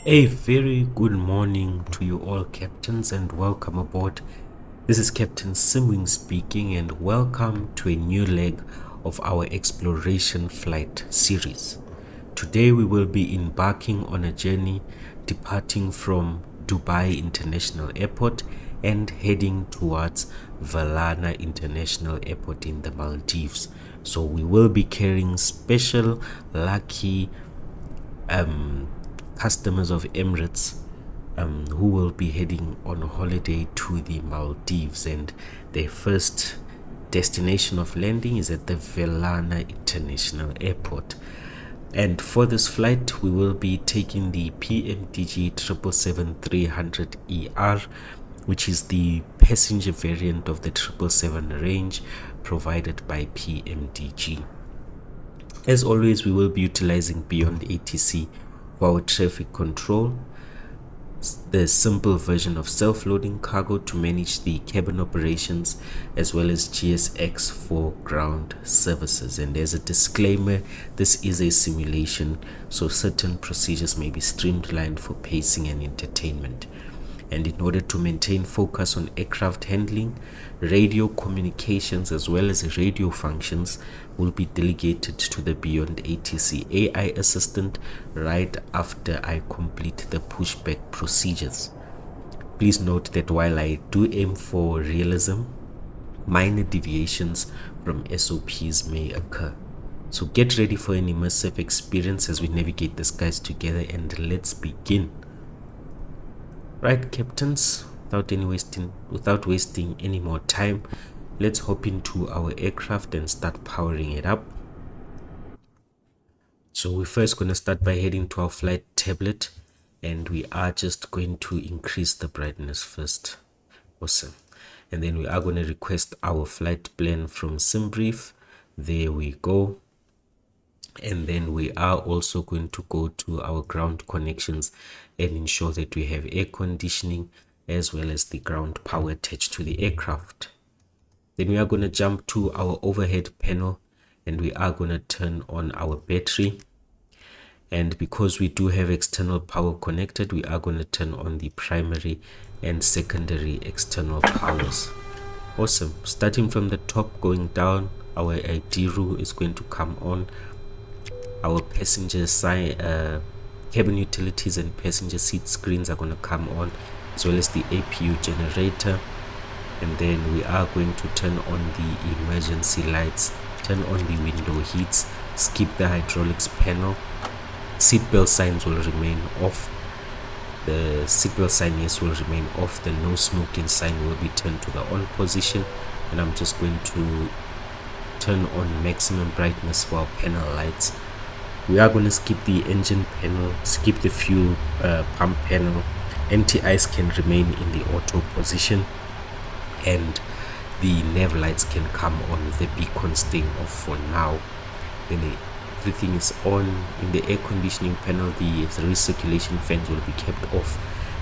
A very good morning to you all, captains, and welcome aboard. This is Captain Simwing speaking, and welcome to a new leg of our exploration flight series. Today we will be embarking on a journey departing from Dubai International Airport and heading towards Velana International Airport in the Maldives. So we will be carrying special lucky customers of Emirates who will be heading on holiday to the Maldives, and their first destination of landing is at the Velana International Airport. And for this flight we will be taking the PMDG 777-300ER, which is the passenger variant of the 777 range provided by PMDG. As always, we will be utilizing Beyond ATC for our traffic control, the simple version of self-loading cargo to manage the cabin operations, as well as GSX for ground services. And as a disclaimer, this is a simulation, so certain procedures may be streamlined for pacing and entertainment. And in order to maintain focus on aircraft handling, radio communications as well as radio functions will be delegated to the Beyond ATC AI assistant right after I complete the pushback procedures. Please note that while I do aim for realism, minor deviations from SOPs may occur. So get ready for an immersive experience as we navigate the skies together, and let's begin. Right, captains, without wasting any more time, let's hop into our aircraft and start powering it up. So we're first going to start by heading to our flight tablet, and we are just going to increase the brightness first. Awesome. And then we are going to request our flight plan from SimBrief. There we go. And then we are also going to go to our ground connections and ensure that we have air conditioning as well as the ground power attached to the aircraft. Then we are going to jump to our overhead panel, and we are going to turn on our battery. And because we do have external power connected, we are going to turn on the primary and secondary external powers. Awesome. Starting from the top going down, our IDRU is going to come on. Our passenger side cabin utilities and passenger seat screens are going to come on, as well as the APU generator. And then we are going to turn on the emergency lights, turn on the window heats, skip the hydraulics panel. Seatbelt signs will remain off. The seatbelt sign, yes, will remain off. The no smoking sign will be turned to the on position, and I'm just going to turn on maximum brightness for our panel lights. We are going to skip the engine panel, skip the fuel pump panel. Anti-ice can remain in the auto position, and the nav lights can come on with the beacon staying off for now. Then everything is on. In the air conditioning panel, the recirculation fans will be kept off,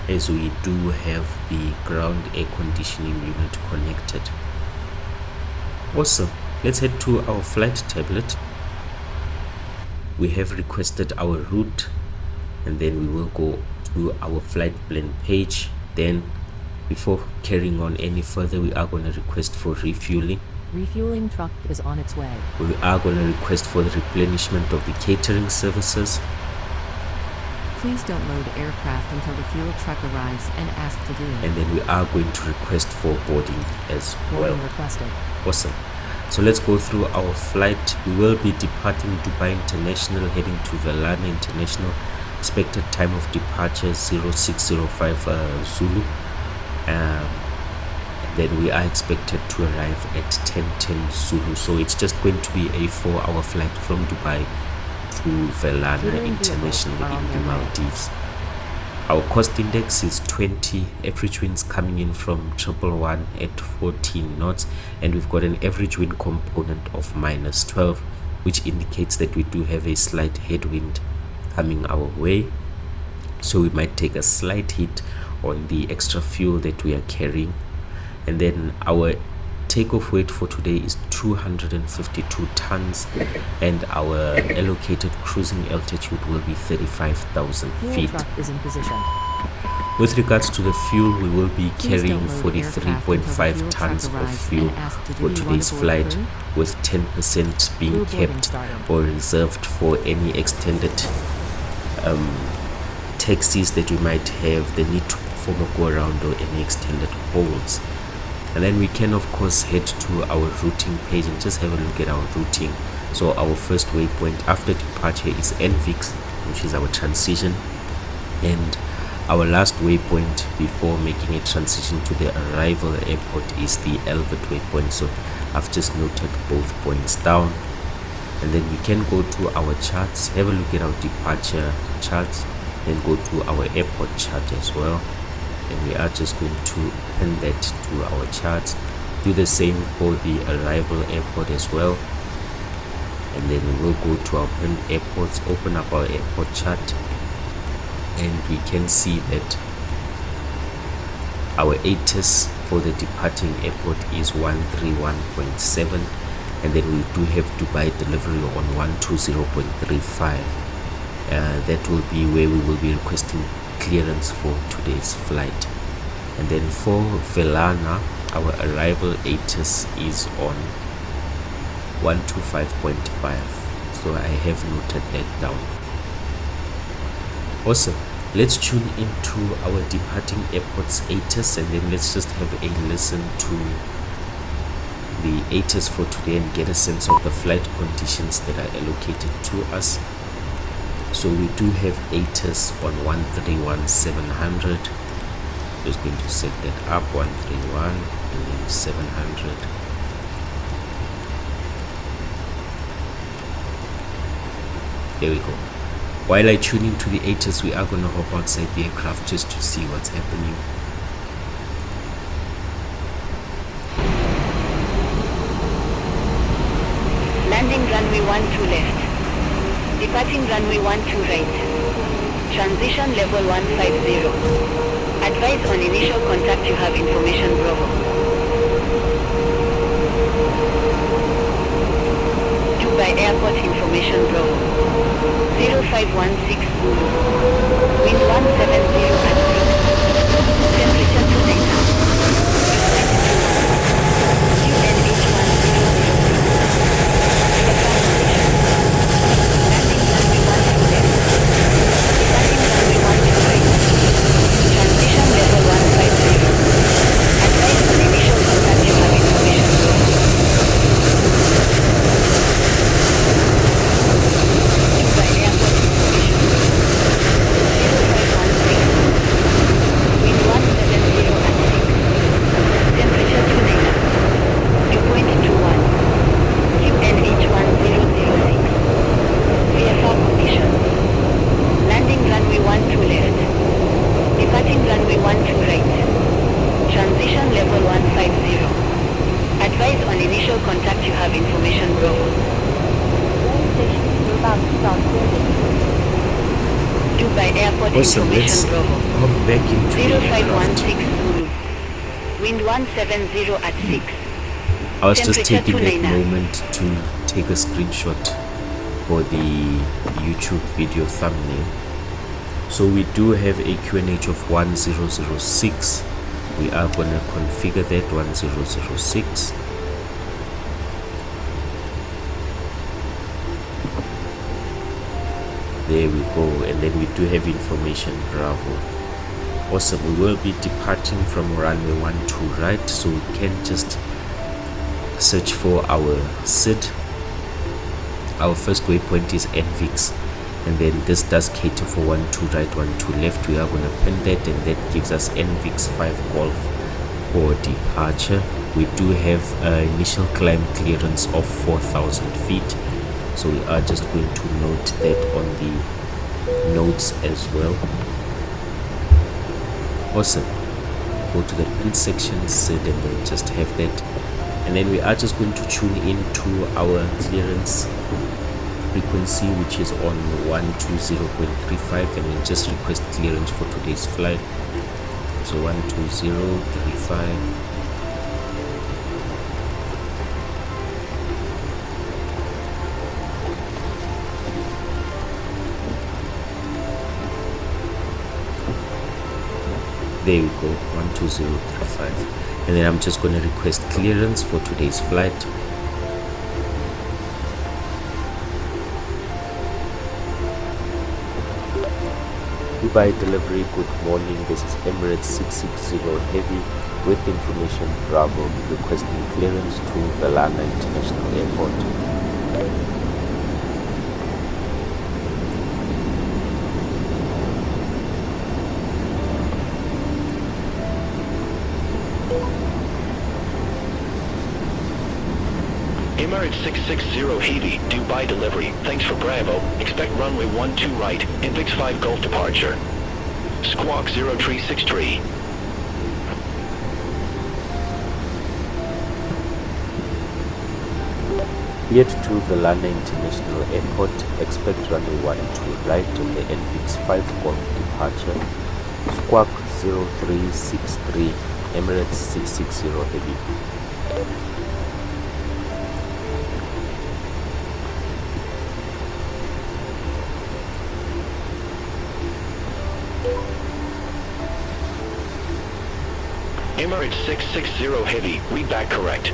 as we do have the ground air conditioning unit connected. Awesome. Let's head to our flight tablet. We have requested our route, and then we will go to our flight plan page. Then before carrying on any further, we are going to request for refueling. Refueling truck is on its way. We are going to request for the replenishment of the catering services. Please don't load aircraft until the fuel truck arrives and ask to do it. And then we are going to request for boarding as well. Boarding requested. Awesome. So let's go through our flight. We will be departing Dubai International, heading to Velana International. Expected time of departure 0605 Zulu. Then we are expected to arrive at 10:10 Zulu. So it's just going to be a 4-hour flight from Dubai to Velana International in the Maldives. Our cost index is 20, average winds coming in from 111 at 14 knots, and we've got an average wind component of -12, which indicates that we do have a slight headwind coming our way. So we might take a slight hit on the extra fuel that we are carrying. And then our takeoff weight for today is 252 tons, and our allocated cruising altitude will be 35,000 feet. Truck is in position. With regards to the fuel, we will be Please carrying don't load aircraft until the 43.5 fuel tons truck of arrives fuel and ask to for do you want today's to board flight, crew? with 10% being Crew boarding kept started. or reserved for any extended taxis that we might have, the need to perform a go around or any extended holds. And then we can of course head to our routing page and just have a look at our routing. So our first waypoint after departure is NVIX, which is our transition, and our last waypoint before making a transition to the arrival airport is the Albert waypoint. So I've just noted both points down, and then we can go to our charts, have a look at our departure charts, then go to our airport chart as well, and we are just going to pin that to our charts. Do the same for the arrival airport as well, and then we will go to our pinned airports, open up our airport chart, and we can see that our ATIS for the departing airport is 131.7, and then we do have Dubai delivery on 120.35. That will be where we will be requesting clearance for today's flight. And then for Velana, our arrival ATIS is on 125.5, so I have noted that down. Awesome. Let's tune into our departing airport's ATIS, and then let's just have a listen to the ATIS for today and get a sense of the flight conditions that are allocated to us. So we do have ATIS on 131,700. Just going to set that up, 131 and then 700. There we go. While I tune into the ATIS, we are going to hop outside the aircraft just to see what's happening. Landing runway 12 left. Departing runway 12 right. Transition level 150. Advise on initial contact, you have information Bravo. Dubai Airport information Bravo. 0516 Zulu. Wind 170 at 6. Temperature 2 data. UNH 170 Awesome, let's hop back into the aircraft. 0516 Zulu. Wind 170 at 6. I was just taking that 299. moment to take a screenshot for the YouTube video thumbnail. So we do have a QNH of 1006. We are going to configure that 1006. There we go, and then we do have information Bravo. Awesome, we will be departing from runway 12 right, so we can just search for our SID. Our first waypoint is NVIX, and then this does cater for 12 right, 12 left. We are going to pin that, and that gives us NVIX 5 Golf for departure. We do have initial climb clearance of 4,000 feet, so we are just going to note that on the notes as well. Awesome. Go to the pin section, SID, and then just have that, and then we are just going to tune into our clearance frequency, which is on 120.35, and then just request clearance for today's flight. So 120.35. There we go, 12035. And then I'm just going to request clearance for today's flight. Dubai delivery, good morning. This is Emirates 660 Heavy with information Bravo requesting clearance to Velana International Airport. Emirates 660 Heavy, Dubai delivery. Thanks for Bravo. Expect runway 12 right, Invix 5 Gulf departure. Squawk 0363. Yet to Velana International Airport, expect runway 12 right on the Invix 5 Gulf departure. Squawk 0363, Emirates 660 Heavy. Emirates 660 Heavy, read back correct.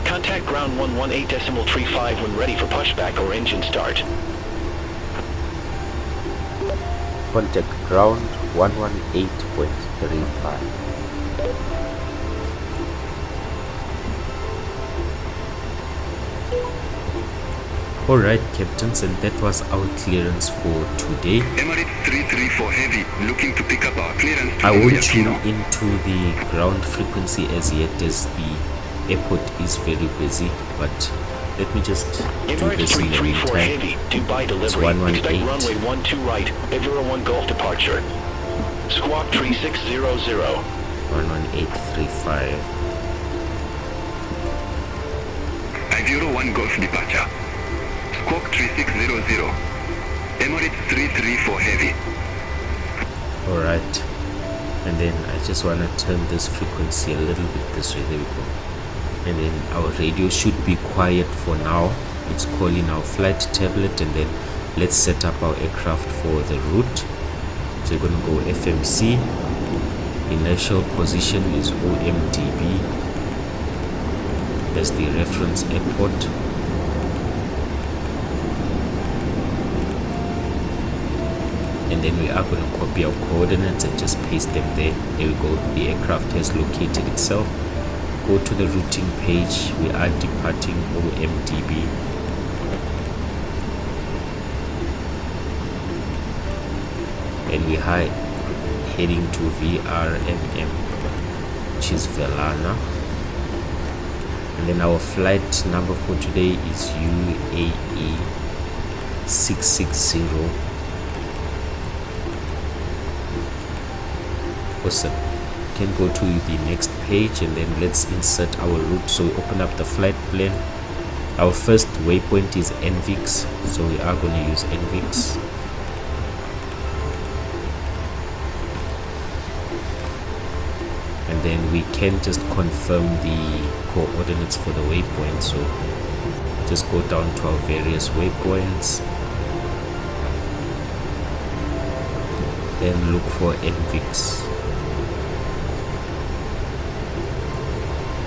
Contact ground 118.35 when ready for pushback or engine start. Contact ground 118.35. Alright, captains, and that was our clearance for today. Emirates 334 Heavy, looking to pick up our clearance. I won't tune into the ground frequency as yet, as the airport is very busy, but let me just do this in the meantime. Heavy, Dubai delivery. Expect runway 12 right, Aviation Gulf departure. Squawk 3600. 11835. Aviation Gulf departure. Squawk 3600. Emirates 334 Heavy. Alright, and then I just want to turn this frequency a little bit this way. There we go. And then our radio should be quiet for now. It's calling our flight tablet, and then let's set up our aircraft for the route. So we're going to go FMC. Initial position is OMDB. That's the reference airport. And then we are going to copy our coordinates and just paste them there. There we go. The aircraft has located itself. Go to the routing page. We are departing OMDB. And we are heading to VRMM, which is Velana. And then our flight number for today is UAE 660. Awesome. Can go to the next page, and then let's insert our route. So we open up the flight plan. Our first waypoint is NVIX, so we are going to use NVIX. And then we can just confirm the coordinates for the waypoint. So just go down to our various waypoints, then look for NVIX.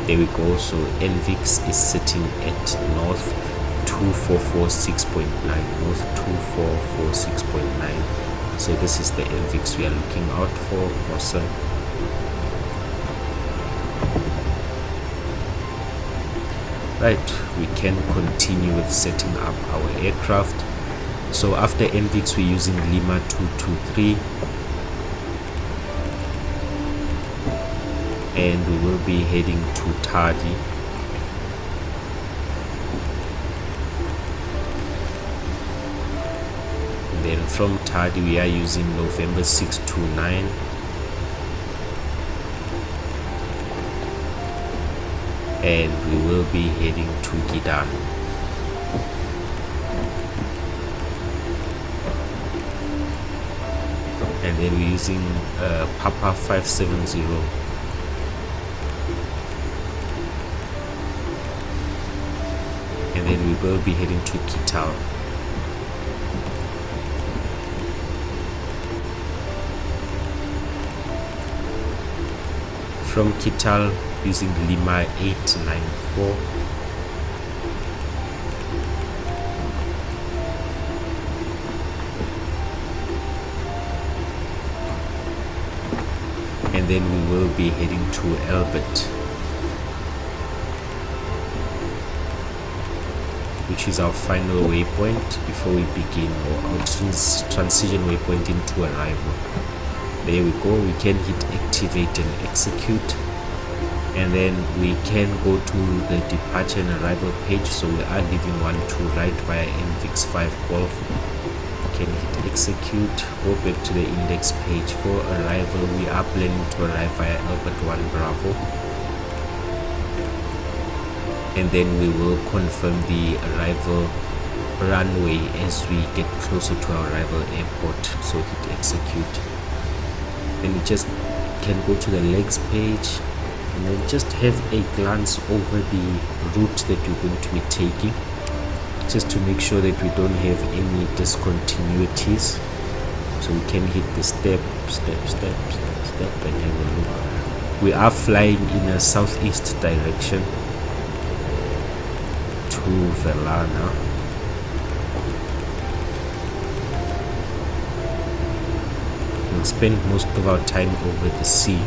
There we go. So NVIX is sitting at north 2446.9, north 2446.9. so this is the NVIX we are looking out for. Awesome. Right, we can continue with setting up our aircraft. So after NVIX we're using Lima 223, and we will be heading to Tardi. And then from Tardi we are using November 629, and we will be heading to Gidan. And then we're using Papa 570. And then we will be heading to Qatar. from Qatar using Lima 894. And then we will be heading to Albert, which is our final waypoint before we begin, or our transition waypoint into arrival. There we go. We can hit activate and execute, and then we can go to the departure and arrival page. So we are leaving 12 right via NVIX 5 Golf. We can hit execute, go back to the index page. For arrival, we are planning to arrive via Albert 1 Bravo, and then we will confirm the arrival runway as we get closer to our arrival airport. So hit execute. Then we just can go to the legs page and then just have a glance over the route that we're going to be taking, just to make sure that we don't have any discontinuities. So we can hit the step and have a look. We are flying in a southeast direction to Velana. We'll spend most of our time over the sea,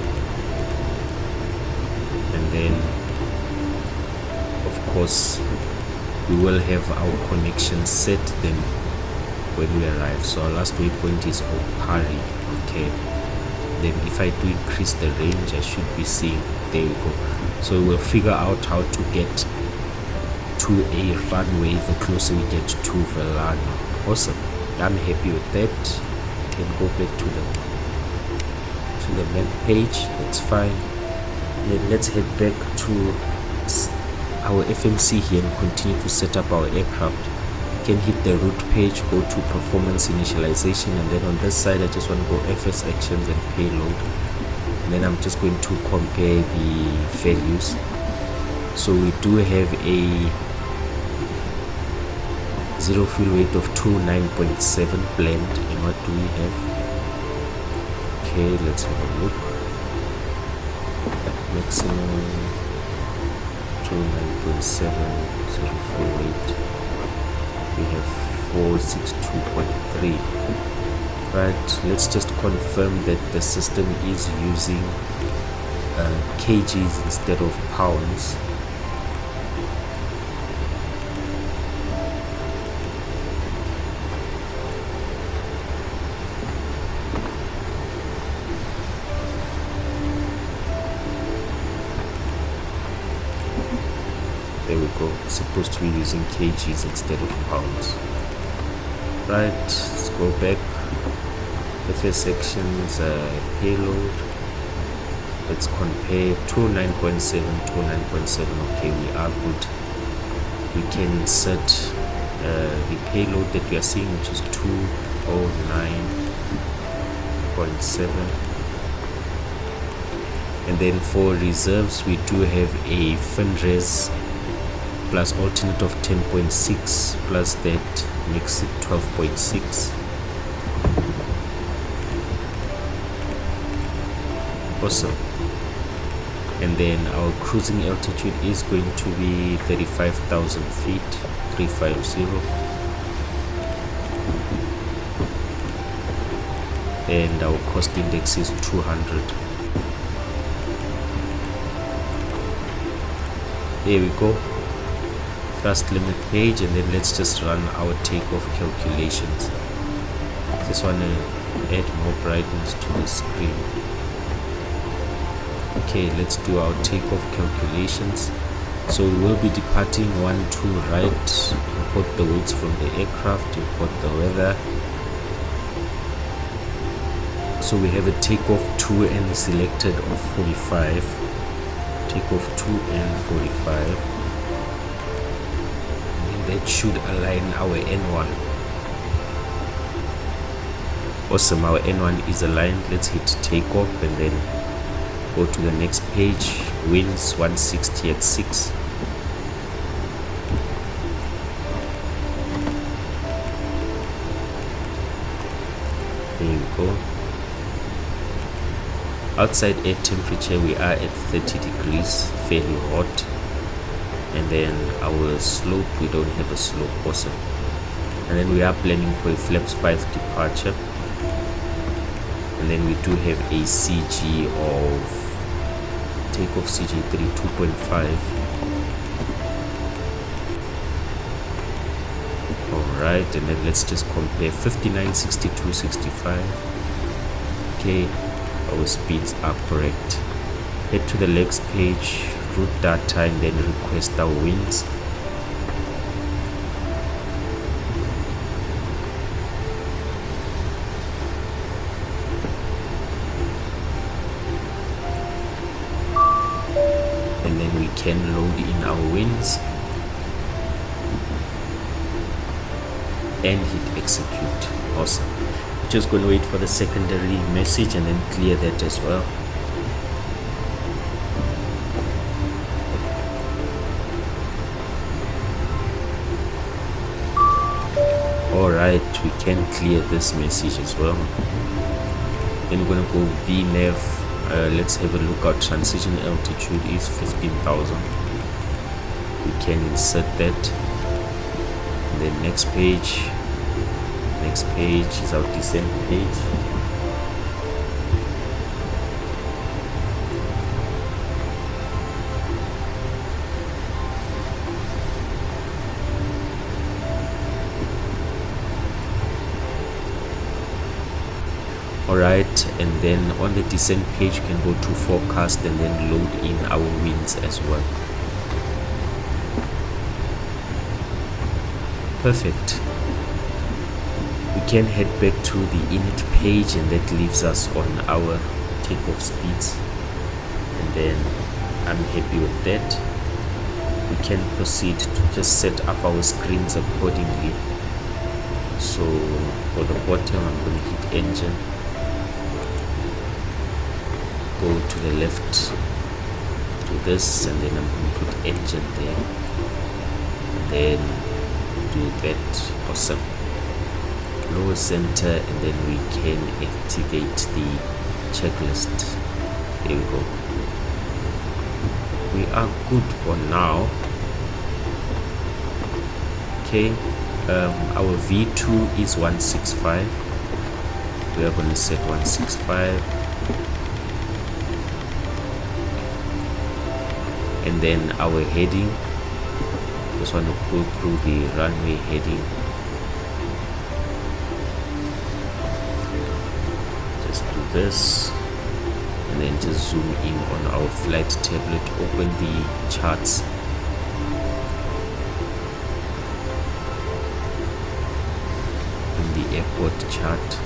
and then of course we will have our connection set then when we arrive. So our last waypoint is Opari. Okay, then if I do increase the range, I should be seeing, there we go. So we'll figure out how to get to a runway the closer we get to Velana. Awesome, I'm happy with that. Can go back to the map page. That's fine. Then let's head back to our FMC here and continue to set up our aircraft. Can hit the route page, go to performance initialization, and then on this side I just want to go FS actions and payload, and then I'm just going to compare the values. So we do have a zero fuel weight of 29.7 blend. And what do we have? Okay, let's have a look. At maximum 29.7 zero fuel weight. We have 462.3. Right, let's just confirm that the system is using kgs instead of pounds. There we go. It's supposed to be using kgs instead of pounds. Right, let's go back. FS sections, payload. Let's compare 29.7, 29.7. Okay, we are good. We can insert the payload that we are seeing, which is 209.7. And then for reserves, we do have a FinRes plus alternate of 10.6 plus that makes it 12.6. Awesome. And then our cruising altitude is going to be 35,000 feet, 350. And our cost index is 200. There we go. Thrust limit page, and then let's just run our takeoff calculations. Just want to add more brightness to the screen. Okay, let's do our takeoff calculations. So we will be departing 12 right, import the weights from the aircraft, import the weather. So we have a takeoff 2 and selected of 45. Takeoff 2 and 45. That should align our N1. Awesome, our N1 is aligned. Let's hit takeoff and then go to the next page. Winds 160 at 6. There you go. outside air temperature we are at 30 degrees, fairly hot. And then our slope, we don't have a slope. Awesome. And then we are planning for a flaps 5 departure, and then we do have a CG of takeoff CG3 2.5. Alright, and then let's just compare 59, 62, 65. Okay, our speeds are correct. Head to the legs page, route data, and then request our winds. And then we can load in our winds and hit execute. Awesome. Just gonna wait for the secondary message and then clear that as well. Alright, we can clear this message as well. Then we're gonna go VNav. Let's have a look. Our transition altitude is 15,000. We can insert that. And then next page is our descent page. Alright, and then on the descent page you can go to forecast and then load in our winds as well. Perfect. We can head back to the init page, and that leaves us on our takeoff speeds, and then I'm happy with that. We can proceed to just set up our screens accordingly. So for the bottom I'm going to hit engine, go to the left to this, and then I'm going to put engine there, and then do that. Awesome. Lower center, and then we can activate the checklist. There we go. We are good for now. Okay, our V2 is 165. We are going to set 165, and then our heading, just want to pull through the runway heading. Just do this, and then just zoom in on our flight tablet, open the charts, in the airport chart.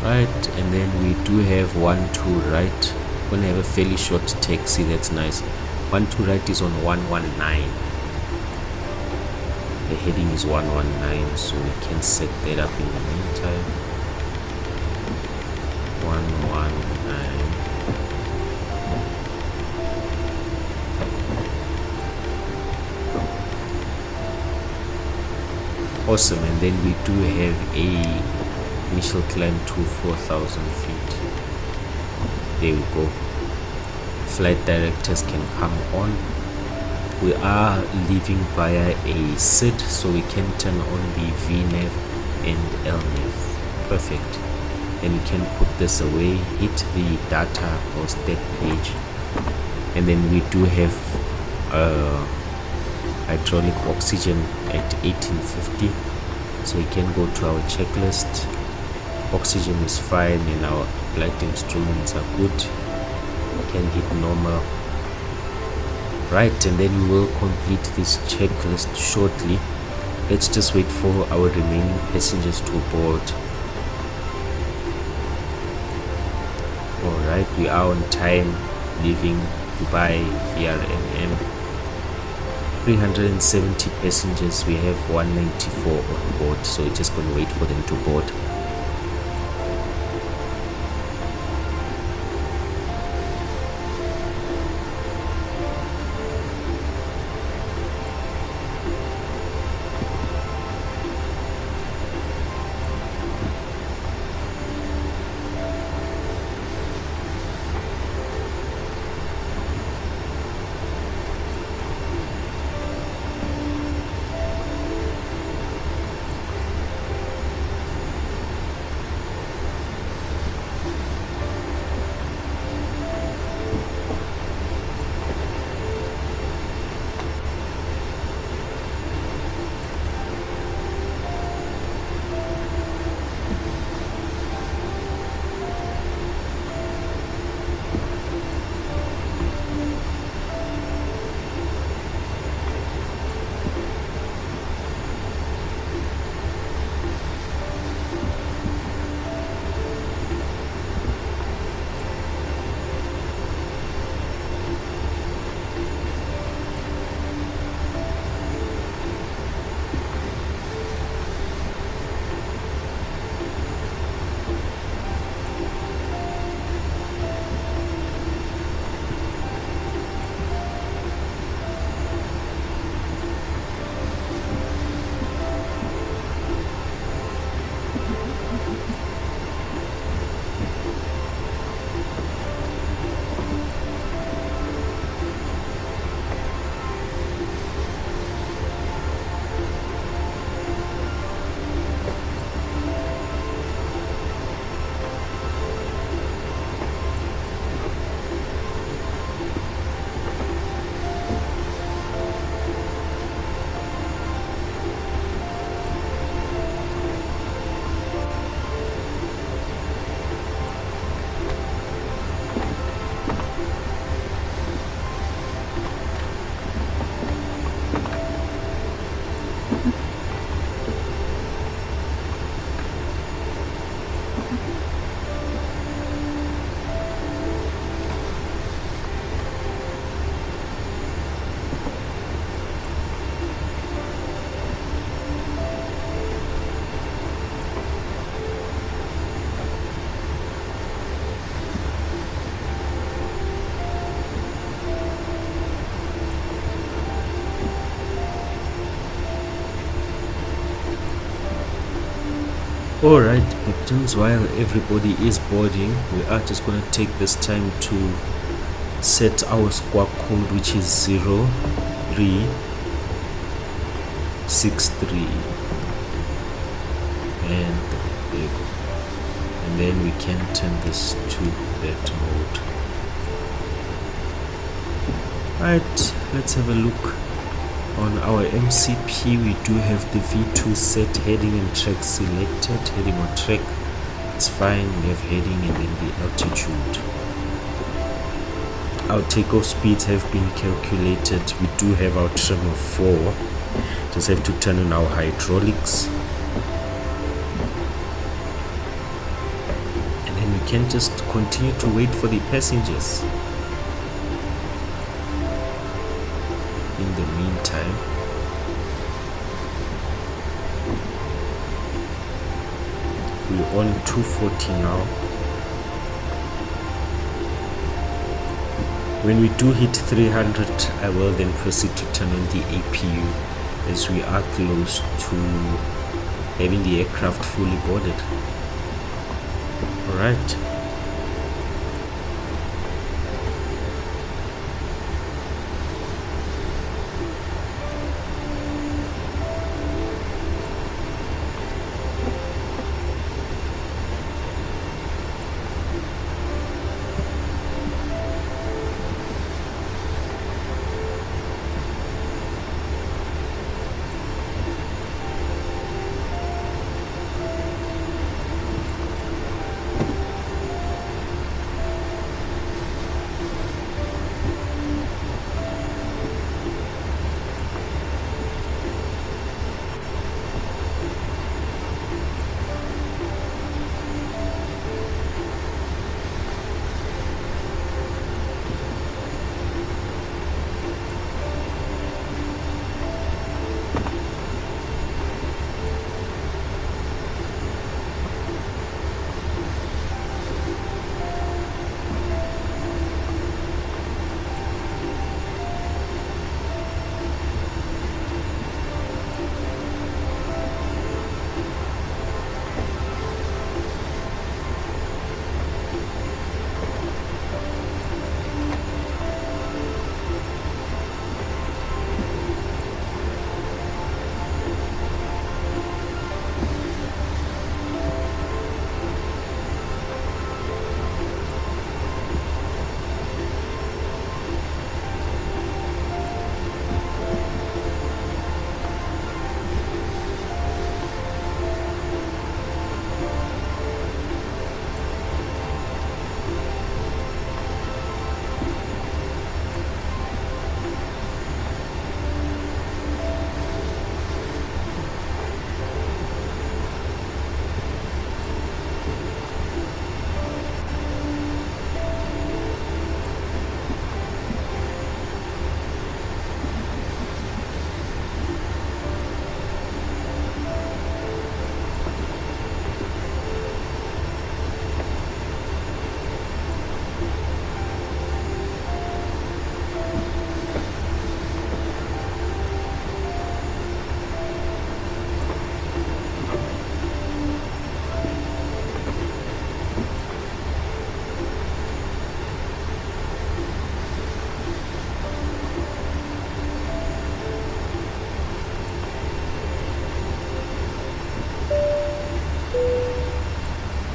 Right, and then we do have 1-2 right. We're gonna have a fairly short taxi. That's nice. 1-2 right is on 119. The heading is 119, so we can set that up in the meantime. 119. Awesome, and then we do have a initial climb to 4,000 feet. There we go. Flight directors can come on. We are leaving via a SID, so we can turn on the VNav and LNav. Perfect. And we can put this away, hit the data or stat page, and then we do have hydraulic oxygen at 1850, so we can go to our checklist. Oxygen is fine and our flight instruments are good. We can hit normal. Right, and then we will complete this checklist shortly. Let's just wait for our remaining passengers to board. Alright, we are on time, leaving Dubai VRMM. 370 passengers. We have 194 on board, so we're just going to wait for them to board. Alright, captains, while everybody is boarding, we are just going to take this time to set our squawk code, which is 0363, and there you go. And then we can turn this to that mode. Right, let's have a look. On our MCP, we do have the V2 set, heading and track selected. Heading or track, it's fine. We have heading and then the altitude. Our takeoff speeds have been calculated. We do have our trim of 4. Just have to turn on our hydraulics. And then we can just continue to wait for the passengers. In the meantime, we're on 240 now. When we do hit 300, I will then proceed to turn on the APU, as we are close to having the aircraft fully boarded. Alright.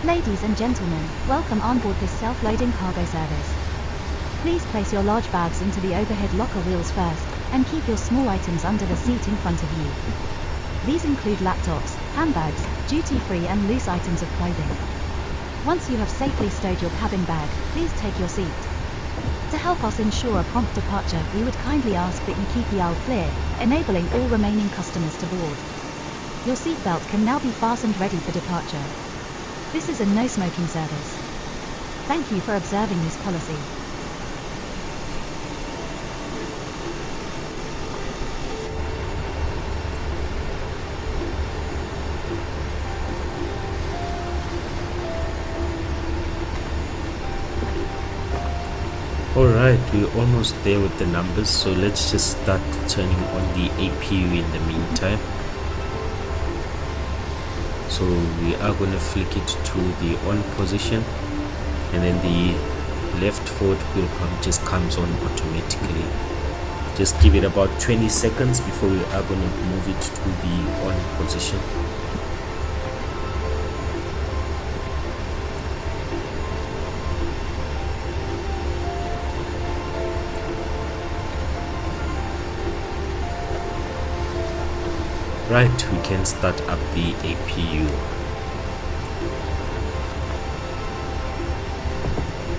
Ladies and gentlemen, welcome on board this self-loading cargo service. Please place your large bags into the overhead locker wheels first, and keep your small items under the seat in front of you. These include laptops, handbags, duty-free and loose items of clothing. Once you have safely stowed your cabin bag, please take your seat. To help us ensure a prompt departure, we would kindly ask that you keep the aisle clear, enabling all remaining customers to board. Your seatbelt can now be fastened ready for departure. This is a no-smoking service. Thank you for observing this policy. Alright, we're almost there with the numbers, so let's just start turning on the APU in the meantime. So we are going to flick it to the on position, and then the left forward wheel pump just comes on automatically. Just give it about 20 seconds before we are going to move it to the on position. Right, we can start up the APU.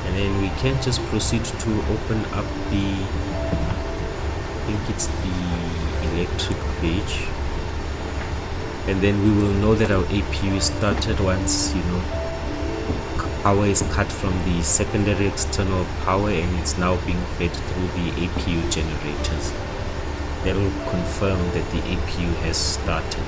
And then we can just proceed to open up the, I think it's the electric page. And then we will know that our APU is started once, power is cut from the secondary external power and it's now being fed through the APU generators. That will confirm that the APU has started.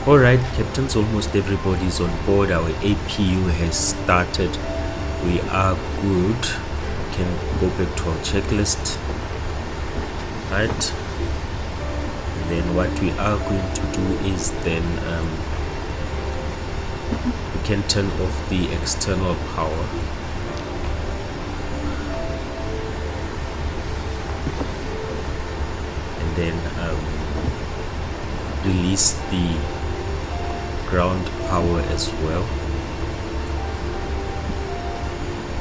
Alright, captains, almost everybody's on board. Our APU has started. We are good. Can go back to our checklist. Right. And then what we are going to do is then we can turn off the external power. And then release the ground power as well,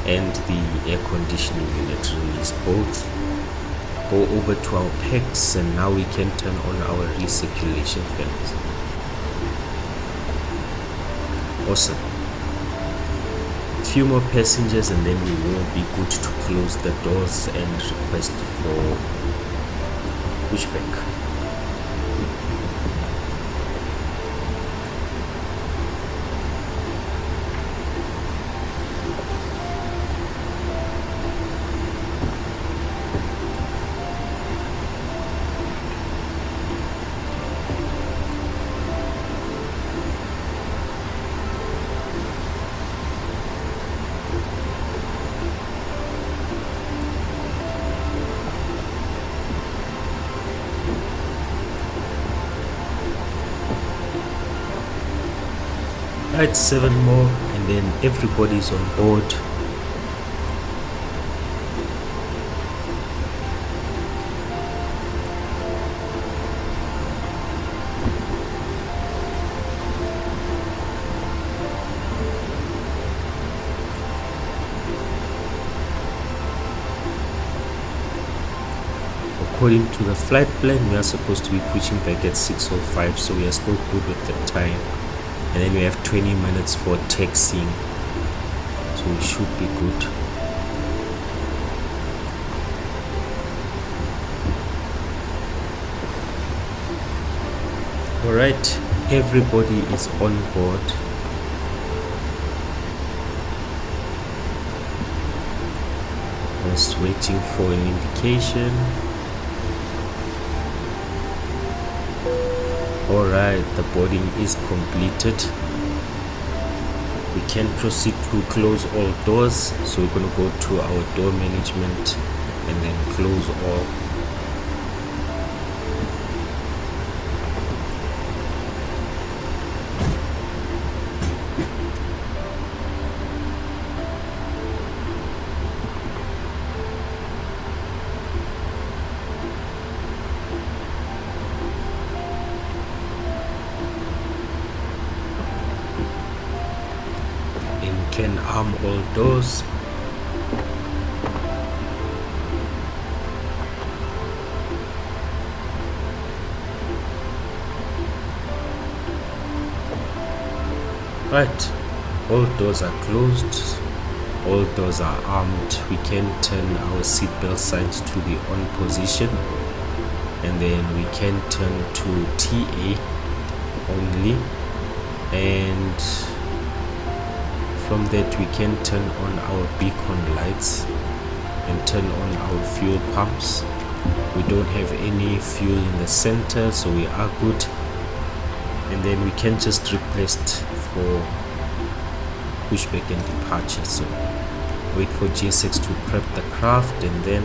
and the air conditioning unit. Release both. Go over to our packs, and now we can turn on our recirculation fans. Awesome. A few more passengers and then we will be good to close the doors and request for pushback. Right, 7 more and then everybody's on board. According to the flight plan, we are supposed to be pushing back at 6:05, so we are still good with the time. And then we have 20 minutes for taxiing, so we should be good. Alright, everybody is on board. Just waiting for an indication. Alright, the boarding is completed. We can proceed to close all doors, so we're going to go to our door management and then close all. Can arm all doors. Right, all doors are closed, all doors are armed. We can turn our seatbelt signs to the on position, and then we can turn to TA only, and from that we can turn on our beacon lights and turn on our fuel pumps. We don't have any fuel in the center, so we are good. And then we can just request for pushback and departure. So wait for GSX to prep the craft, and then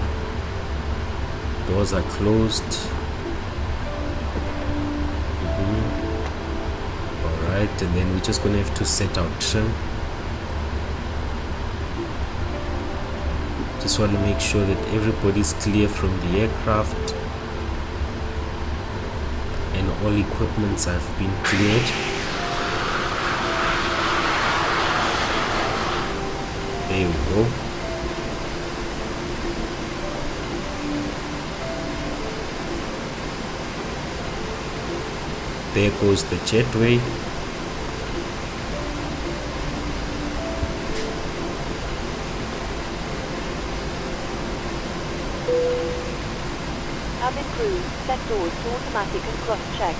doors are closed. Alright, and then we're just gonna have to set our trim. Just want to make sure that everybody's clear from the aircraft and all equipments have been cleared. There we go. There goes the jetway. Cabin crew, set doors to automatic and cross-check.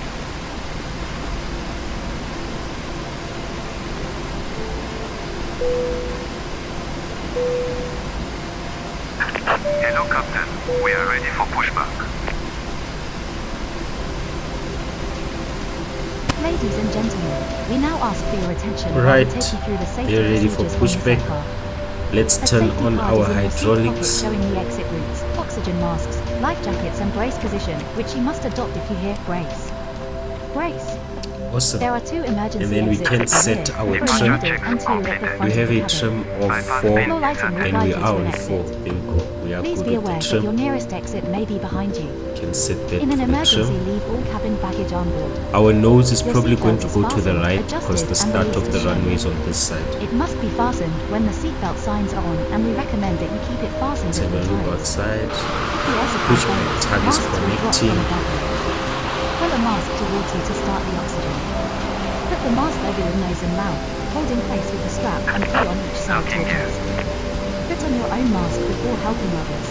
Hello, Captain. We are ready for pushback. Ladies and gentlemen, we now ask for your attention while Right, we take you through the safety they're ready for procedures on this pushback. aircraft. Let's A turn safety on card our is in your seat pocket hydraulics. showing the exit routes, oxygen masks, life jackets and brace position, which you must adopt if you hear brace. Brace. Awesome. There are 2 emergency And then we exits can at the set rear, our one in the trim. middle and 2 at the front We have of the a cabin. trim of 4 Floor lighting will and guide we you are to an on exit. 4. There we go. We are Please good be with the aware that your trim. nearest exit may be behind you. Can set that In an for the emergency, trim. leave all cabin baggage on board. Our nose is Your probably going seatbelt to is go to the fastened, right because adjusted, the and start released of the is shown. runway is on this side. It must be fastened when the seatbelt signs are on, and we recommend that you keep it fastened Let's at have a all look times. outside. If you also Push have back belts, tug is masks will drop connecting. from above you. Pull a mask towards you to start the oxygen. Put the mask over your nose and mouth, hold in place with the strap and pull on each side to adjust. Put on your own mask before helping others.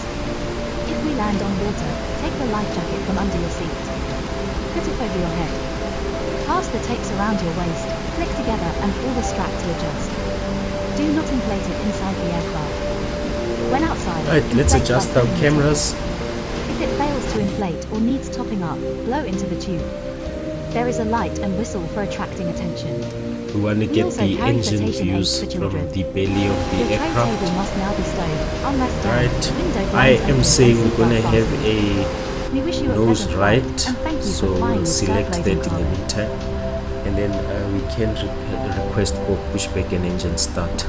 If we land on water, take the life jacket from under your seat. Put it over your head. Pass the tapes around your waist, flick together and pull the strap to adjust. Do not inflate it inside the aircraft. When outside, Right, let's inflate adjust by our pulling the cameras. tape. If it fails to inflate or needs topping up, blow into the tube. There is a light and whistle for attracting attention. We want to We get also the carry engine flotation aids views for from children. the belly of the Your tray table aircraft. must now be stowed, armrest down, Right, window I blinds am open, saying and we're gonna seatbelt have fastened. a We wish you a nose pleasant flight, right, and thank you so for flying we'll with select that self-loading in the cargo. meantime, and then we can request for pushback and engine start.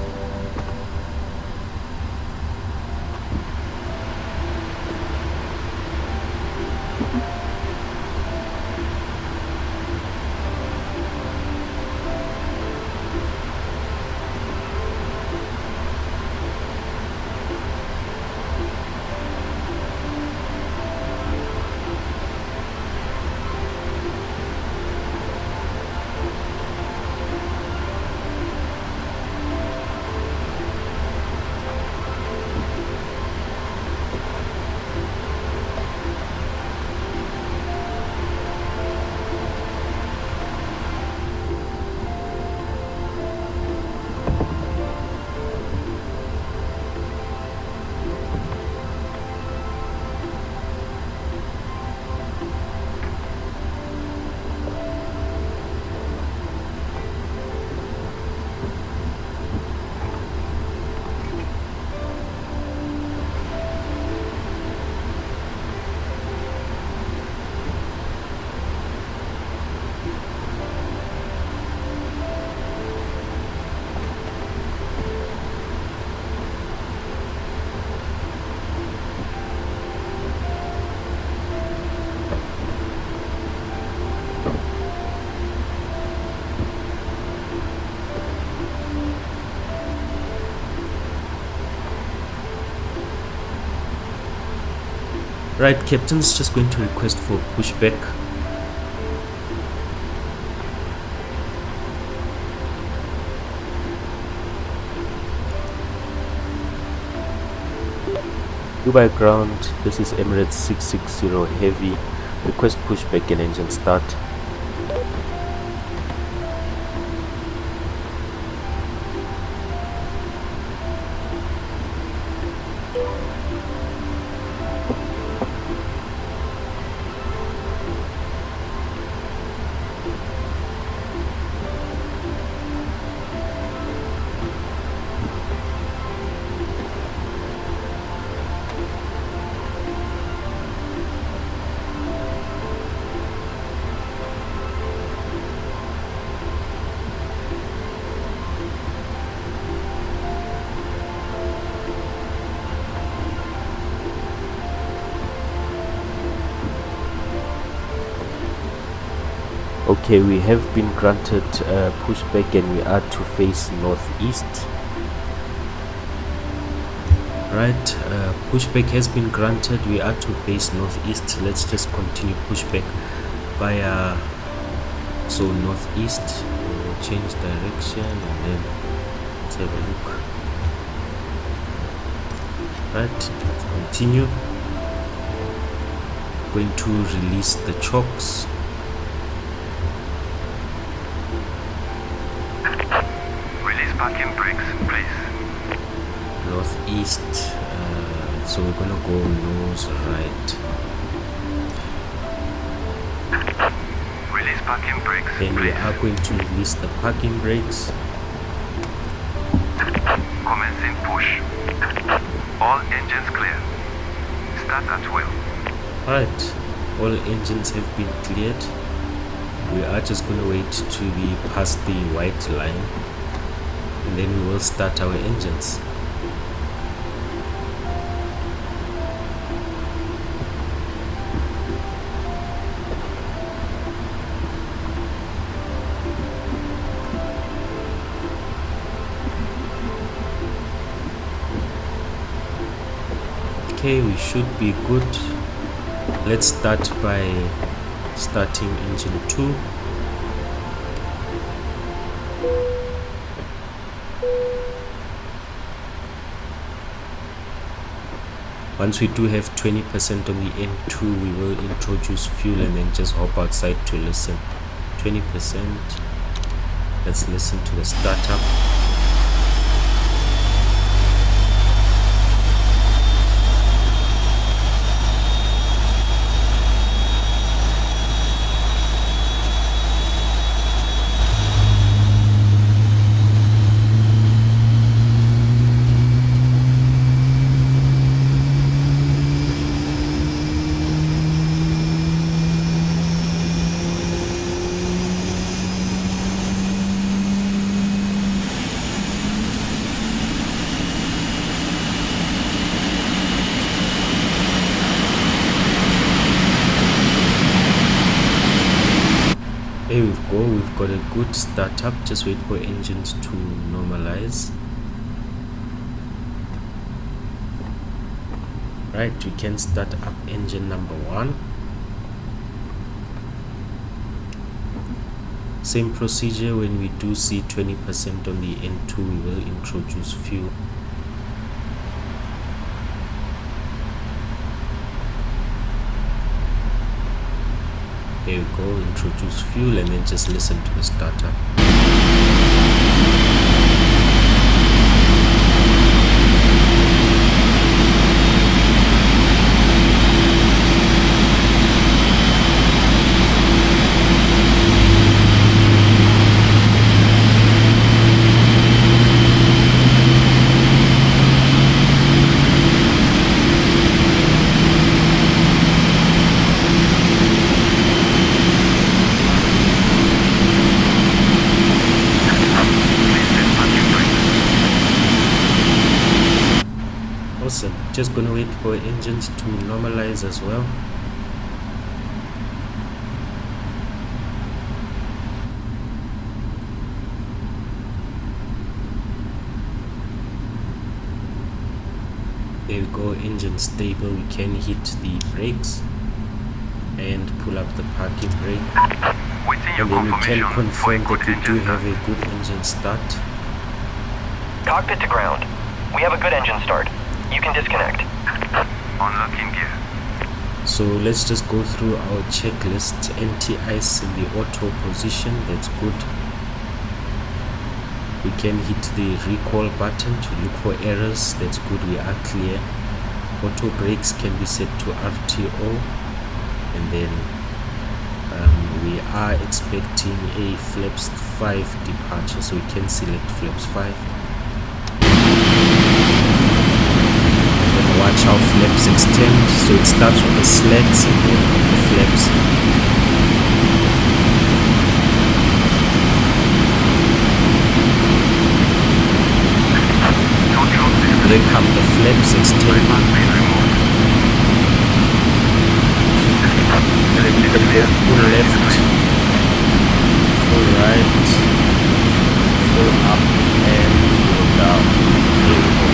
Right, captain's just going to request for pushback. Dubai ground, this is Emirates 660 Heavy. Request pushback and engine start. Okay, we have been granted pushback and we are to face northeast. Right, pushback has been granted. We are to face northeast. Let's just continue pushback via northeast. We'll change direction and then let's have a look. Right, let's continue. Going to release the chocks. Parking brakes, please. Northeast, so we're gonna go nose right. Release Parking brakes. Then we are going to release the parking brakes. Commencing push. All engines clear. Start at will. Alright, all engines have been cleared. We are just going to wait to be past the white line, and then we will start our engines. Okay, we should be good. Let's start by starting engine 2. Once we do have 20% on the N2, we will introduce fuel and then just hop outside to listen. 20%. Let's listen to the startup. Here we go, we've got a good startup. Just wait for engines to normalize. Right, we can start up engine number 1. Same procedure. When we do see 20% on the N2, we will introduce fuel. There we go, introduce fuel and then just listen to the starter. Awesome. Just gonna wait for engines to normalize as well. There we go, engine stable. We can hit the brakes and pull up the parking brake, and then we can confirm that we do have a good engine start. Cockpit to ground. We have a good engine start. You can disconnect. Unlocking gear. So let's just go through our checklist. Anti-ice in the auto position, that's good. We can hit the recall button to look for errors, that's good, we are clear. Auto brakes can be set to RTO, and then we are expecting a flaps 5 departure, so we can select flaps 5. Watch how flaps extend, so it starts with the slats and then the flaps. Here come the flaps extending. Full left, full right, full up and full down. Here we go.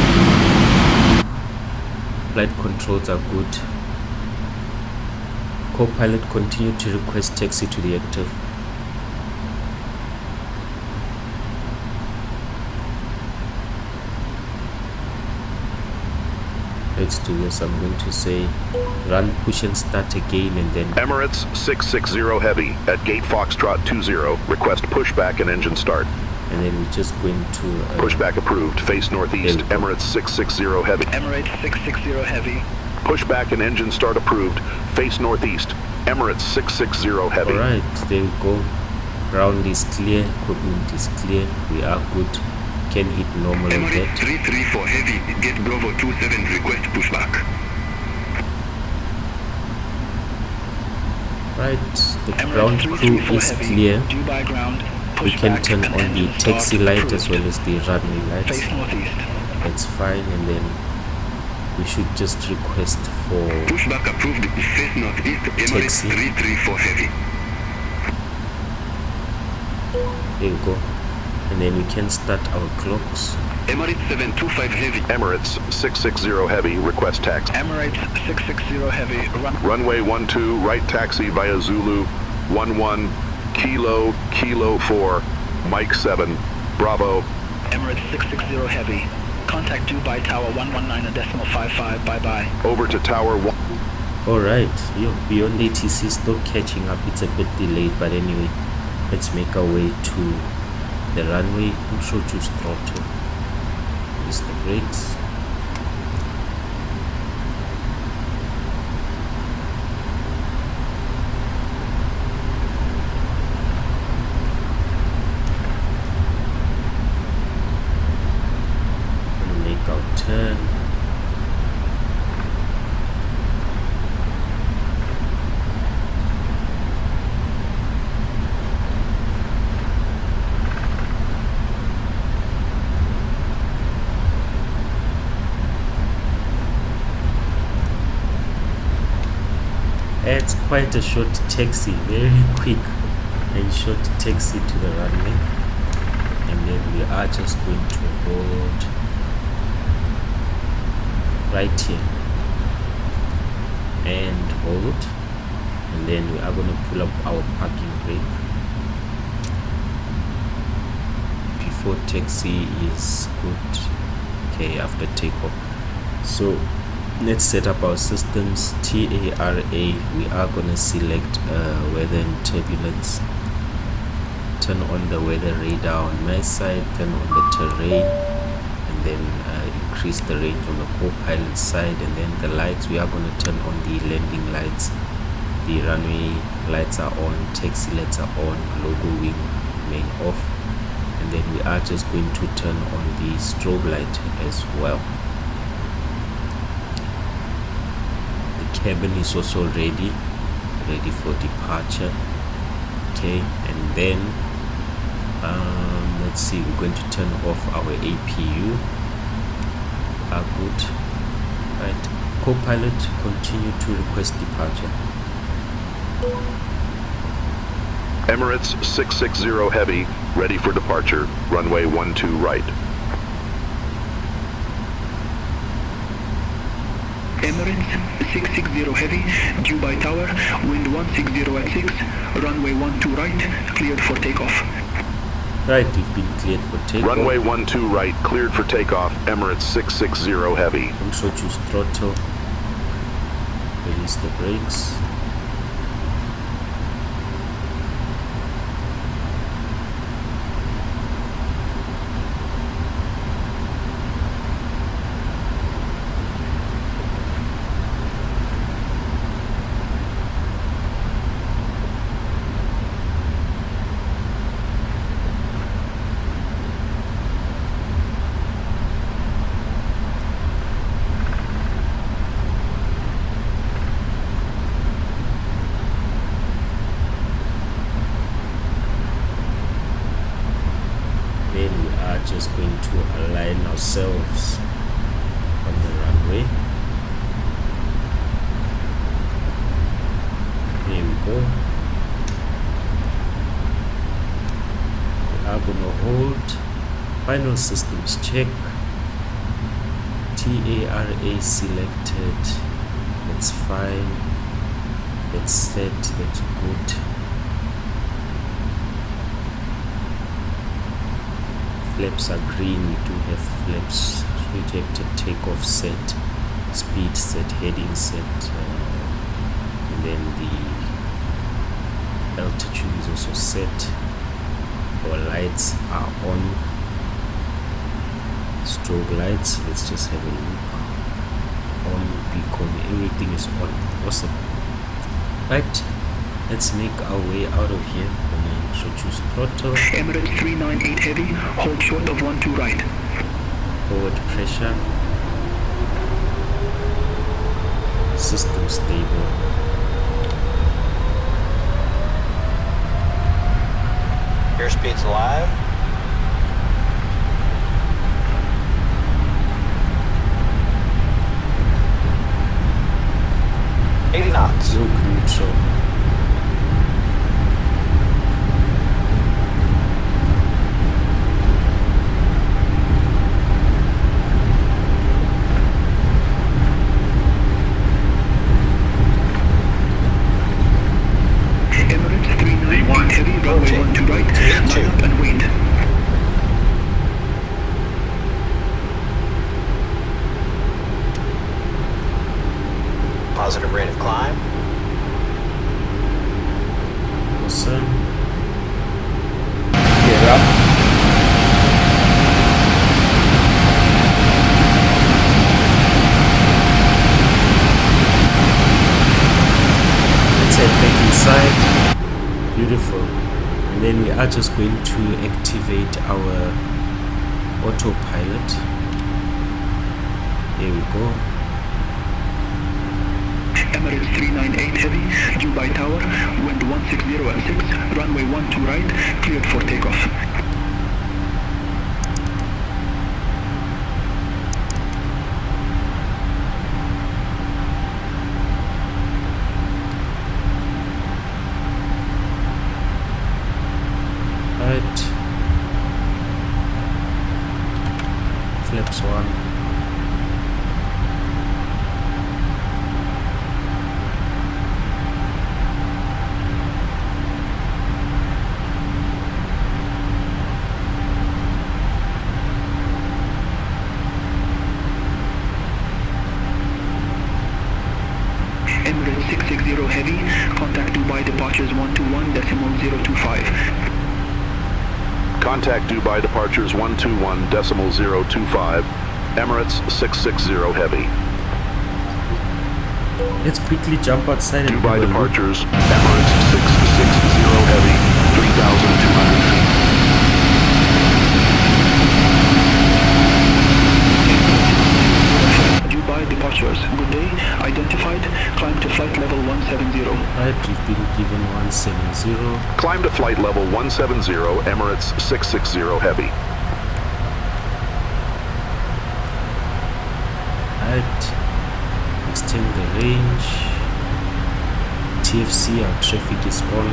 Flight controls are good. Co-pilot continue to request taxi to the active. Let's do this. I'm going to say run, push and start again, and then Emirates 660 Heavy at Gate Foxtrot 20. Request pushback and engine start. And then we're just going to pushback approved. Face northeast. Emirates 660 Heavy. Emirates 660 Heavy. Pushback and engine start approved. Face northeast. Emirates 660 heavy. Alright, there we go. Ground is clear, equipment is clear, we are good. Can hit normal with Emirates that. 334 heavy, get Bravo 27 request pushback. Right, the ground crew is clear. Dubai ground. We can turn on the taxi light as well as the runway lights. Face northeast. That's fine, and then we should just request for Pushback approved, face northeast, Emirates taxi. 334 heavy. There we go. And then we can start our clocks. Emirates 725 heavy. Emirates 660 heavy, request taxi. Emirates 660 heavy. Runway 12, right taxi via Zulu 11, Kilo 4, Mike 7, Bravo. Emirates 660 heavy. Contact Dubai Tower 119.55. Bye-bye. Over to Tower 1. Alright, beyond ATC still catching up. It's a bit delayed, but anyway, let's make our way to the runway. I'm sure choose throttle. Release the brakes. Gonna make our turn. It's quite a short taxi, very quick and short taxi to the runway, and then we are just going to hold right here and hold, and then we are going to pull up our parking brake before taxi is good. Okay, after takeoff. So let's set up our systems. TARA, we are going to select weather and turbulence. Turn on the weather radar on my side, turn on the terrain, and then increase the range on the co-pilot side. And then the lights, we are going to turn on the landing lights. The runway lights are on, taxi lights are on, logo wing main off, and then we are just going to turn on the strobe light as well. Cabin is also ready for departure. Okay, and then let's see, we're going to turn off our APU. Good. Right, co-pilot, continue to request departure. Emirates 660 heavy, ready for departure. Runway 12 right. Emirates 660 heavy, Dubai Tower, wind 160 at 6, runway 12 right, cleared for takeoff. Right, we've been cleared for takeoff. Runway 12 right, cleared for takeoff. Emirates 660 heavy. Also choose throttle, release the brakes. Then we are just going to align ourselves on the runway. There we go. We are going to hold. Final systems check. TARA selected. That's fine. That's set. That's good. Flaps are green. We do have flaps rejected. Takeoff set, speed set, heading set, and then the altitude is also set. Our lights are on. Strobe lights, let's just have a look. On, beacon, everything is on. Awesome. Right, let's make our way out of here. I'm gonna introduce throttle. Emirates 398 heavy, hold short of 12 right. Forward pressure. System stable. Airspeed's live. knots. Look neutral. Emirates 39 heavy, runway 1 to right, line up and wait. Positive rate of climb. Awesome. Gear up. Let's head back inside. Beautiful. And then we are just going to activate our autopilot. There we go. Emirates 398 heavy, Dubai Tower, wind 160 at 6, runway 12 right, cleared for takeoff. Right. Flips 1. Emirates 660 heavy, contact Dubai departures 121.025. Contact Dubai departures 121.025. Emirates 660 heavy. Let's quickly jump outside and Dubai have a look. departures Emirates 660 heavy, 3,200 feet. Dubai departures, good day, identified, climb to flight level 170. Right, we've been given 170. Climb to flight level 170, Emirates 660 heavy. Right, extend the range. TFC, our traffic is on.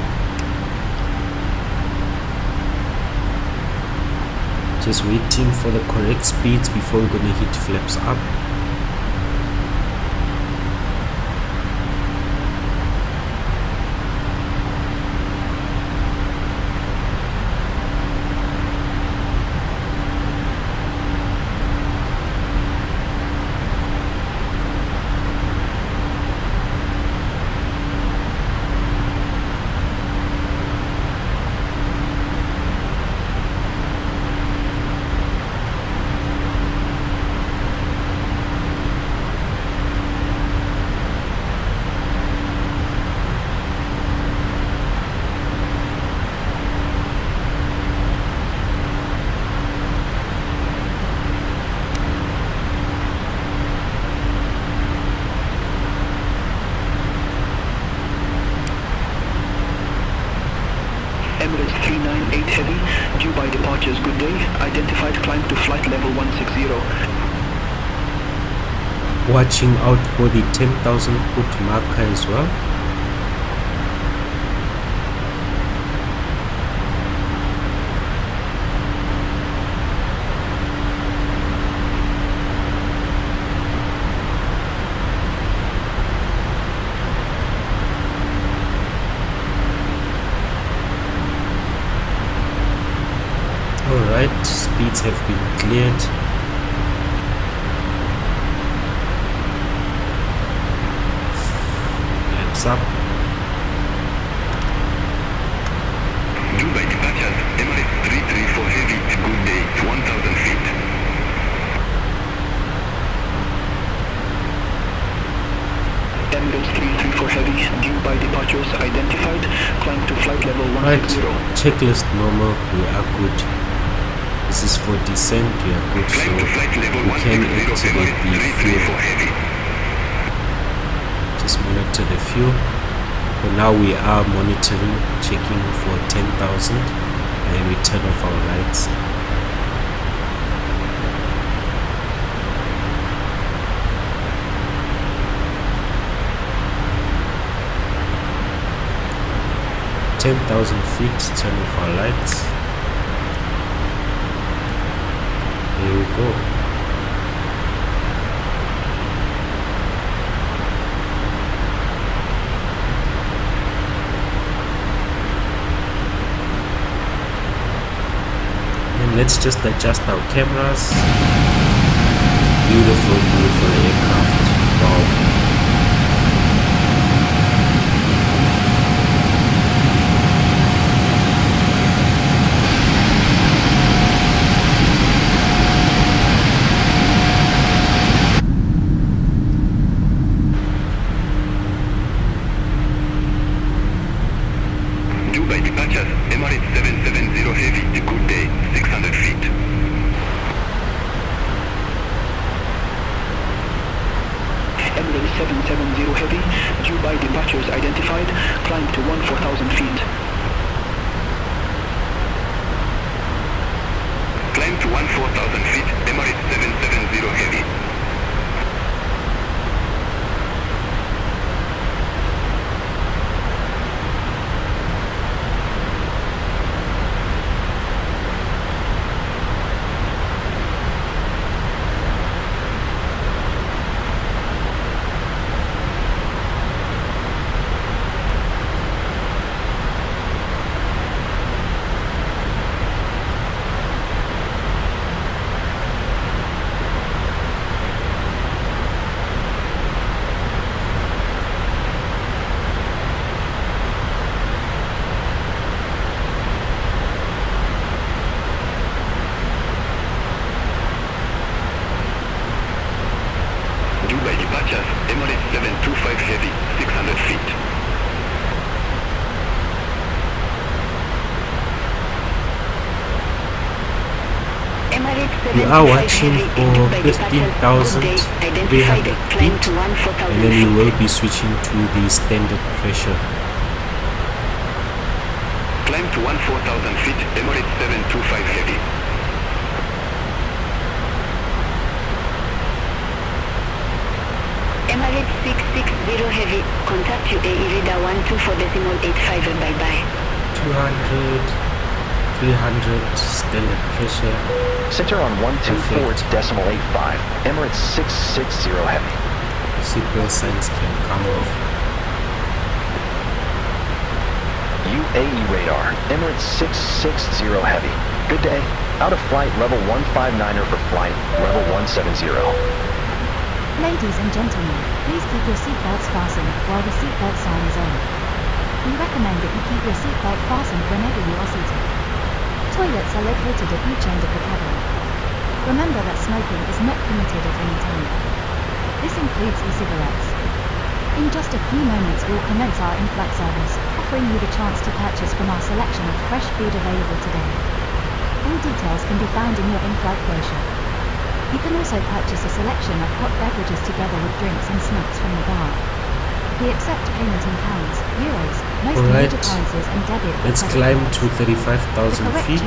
Just waiting for the correct speeds before we're gonna hit flaps up. Emirates 398 heavy, Dubai departures, good day, identified, climb to flight level 160. Watching out for the 10,000 foot marker as well. Alright, speeds have been cleared. Lamps up. Dubai departures, Emirates 334 heavy, good day, 1,000 feet. Emirates 334 heavy, Dubai departures departures identified. Climb to flight level 160. Right, checklist normal, we are good. This is for descent, we are good, so we can activate the fuel. Just monitor the fuel. For now we are monitoring, checking for 10,000, and then we turn off our lights. feet, turn off our lights. Here we go. And let's just adjust our cameras. Beautiful, beautiful aircraft. Wow. We are watching for 15,300 feet, and then we will be switching to the standard pressure. Climb to 14,000 feet, Emirates 725 heavy. Emirates 660 heavy, contact UAE radar 124.85 and bye-bye. 200, 300, standard pressure. Center on 124.85, Emirates 660 heavy. Seatbelt signs can come off. UAE radar, Emirates 660 heavy. Good day. Out of flight, level 159er for flight, level 170. Ladies and gentlemen, please keep your seatbelts fastened while the seatbelt sign is on. We recommend that you keep your seatbelt fastened whenever you are seated. Toilets are located at each end of the cabin. Remember that smoking is not permitted at any time. This includes e-cigarettes. In just a few moments we'll commence our in-flight service, offering you the chance to purchase from our selection of fresh food available today. All details can be found in your in-flight brochure. You can also purchase a selection of hot beverages together with drinks and snacks from the bar. We accept payment in pounds, euros, most major currencies and debit. Let's climb to 35,000 feet.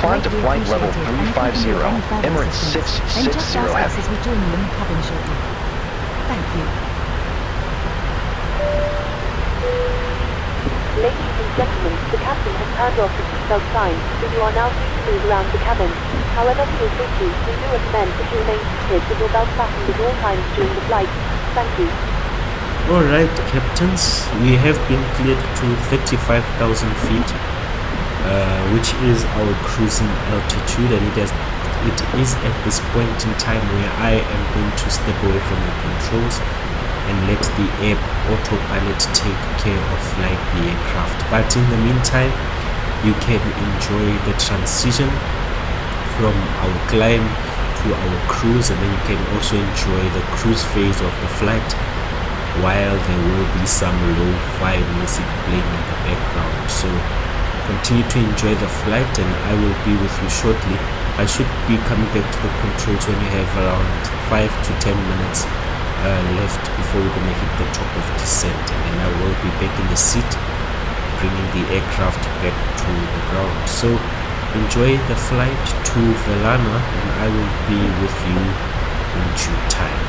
Climb to flight level 350, Emirates 660 heavy. As we join you in the cabin shortly. Thank you. Ladies and gentlemen, the captain has turned off the seatbelt sign, so you are now free to move around the cabin. However, feel free to, we do recommend that you remain seated with your belt fastened at all times during the flight. Thank you. Alright, captains, we have been cleared to 35,000 feet, which is our cruising altitude, and it is at this point in time where I am going to step away from the controls and let the air autopilot take care of flying the aircraft. But in the meantime, you can enjoy the transition from our climb to our cruise, and then you can also enjoy the cruise phase of the flight while there will be some lo-fi music playing in the background. So continue to enjoy the flight, and I will be with you shortly. I should be coming back to the controls when we have around 5 to 10 minutes left before we're going to hit the top of descent, and then I will be back in the seat bringing the aircraft back to the ground. So enjoy the flight to Velana, and I will be with you in due time.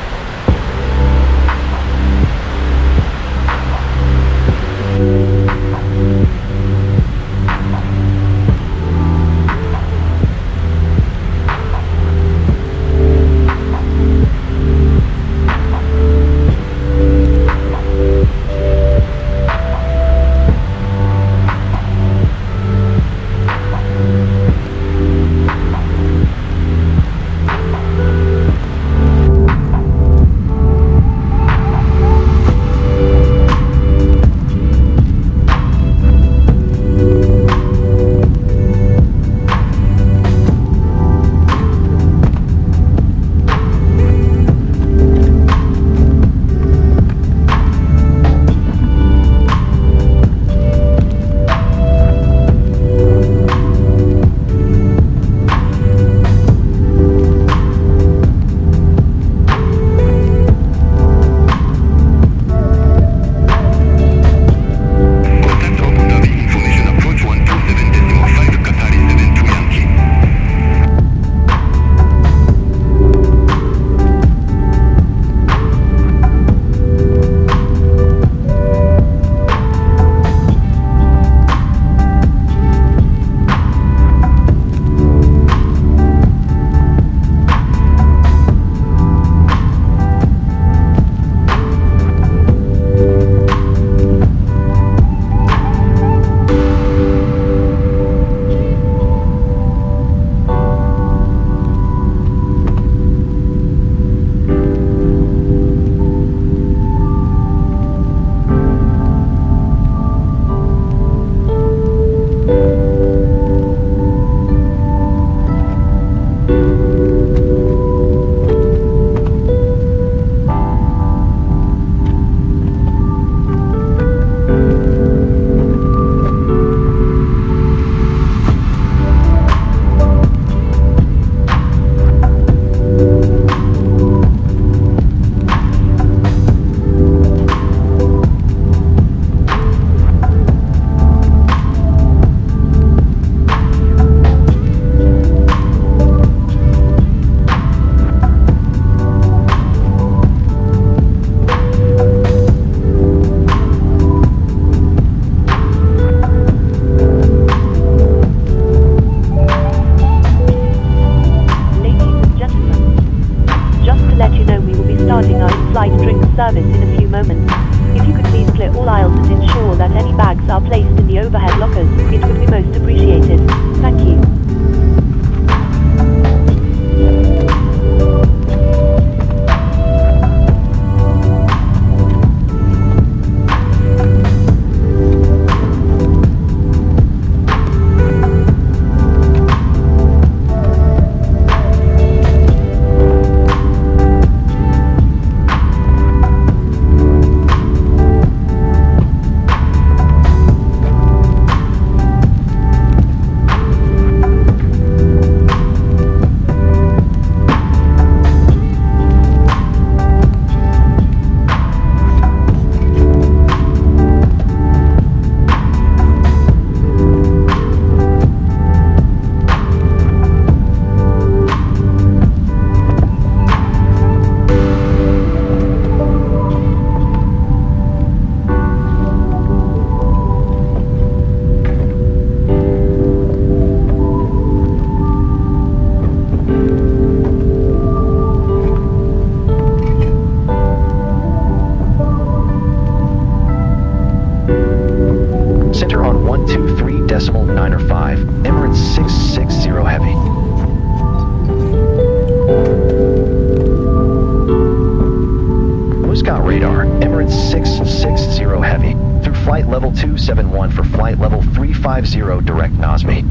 level 271 for flight level 350 direct NOSME.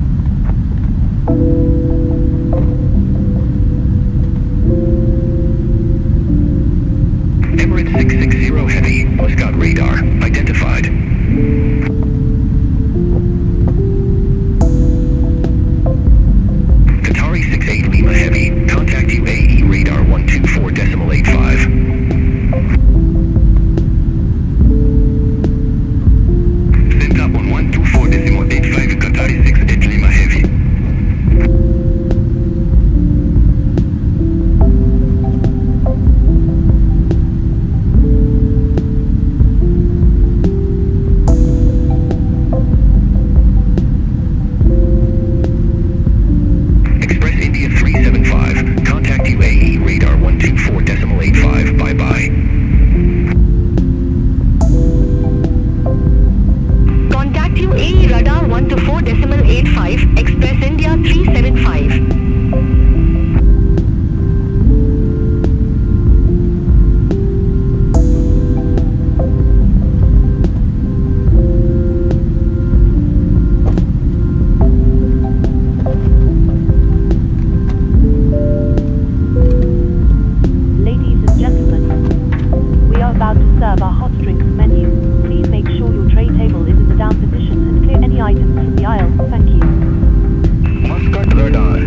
Emirates 660 Heavy, Muscat radar, identified. Qatari 68 Lima Heavy, contact UAE radar 124.85. Center on 124.85 Qatari 68 Lima Heavy. Express India 375, contact UAE radar 124.85, bye-bye. Contact UAE radar 124.85, Express India 375. Ladies and gentlemen, we are about to serve our hot drinks menu. Please make sure your tray table is in the down position and clear any items from the aisle. Thank you. Muscat radar,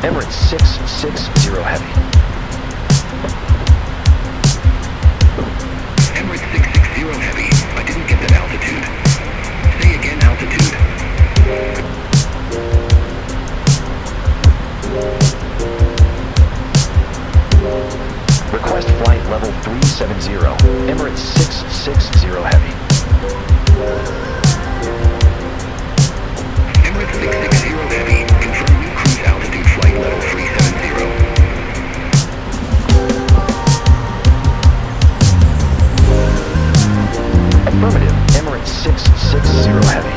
Emirates 660 Heavy. Emirates 660 Heavy. I didn't get that altitude. Say again, altitude. Request flight level 370. Emirates 660 Heavy. Emirates 660 Heavy. Confirm new cruise altitude flight level 370. Affirmative. Emirates 660 Heavy.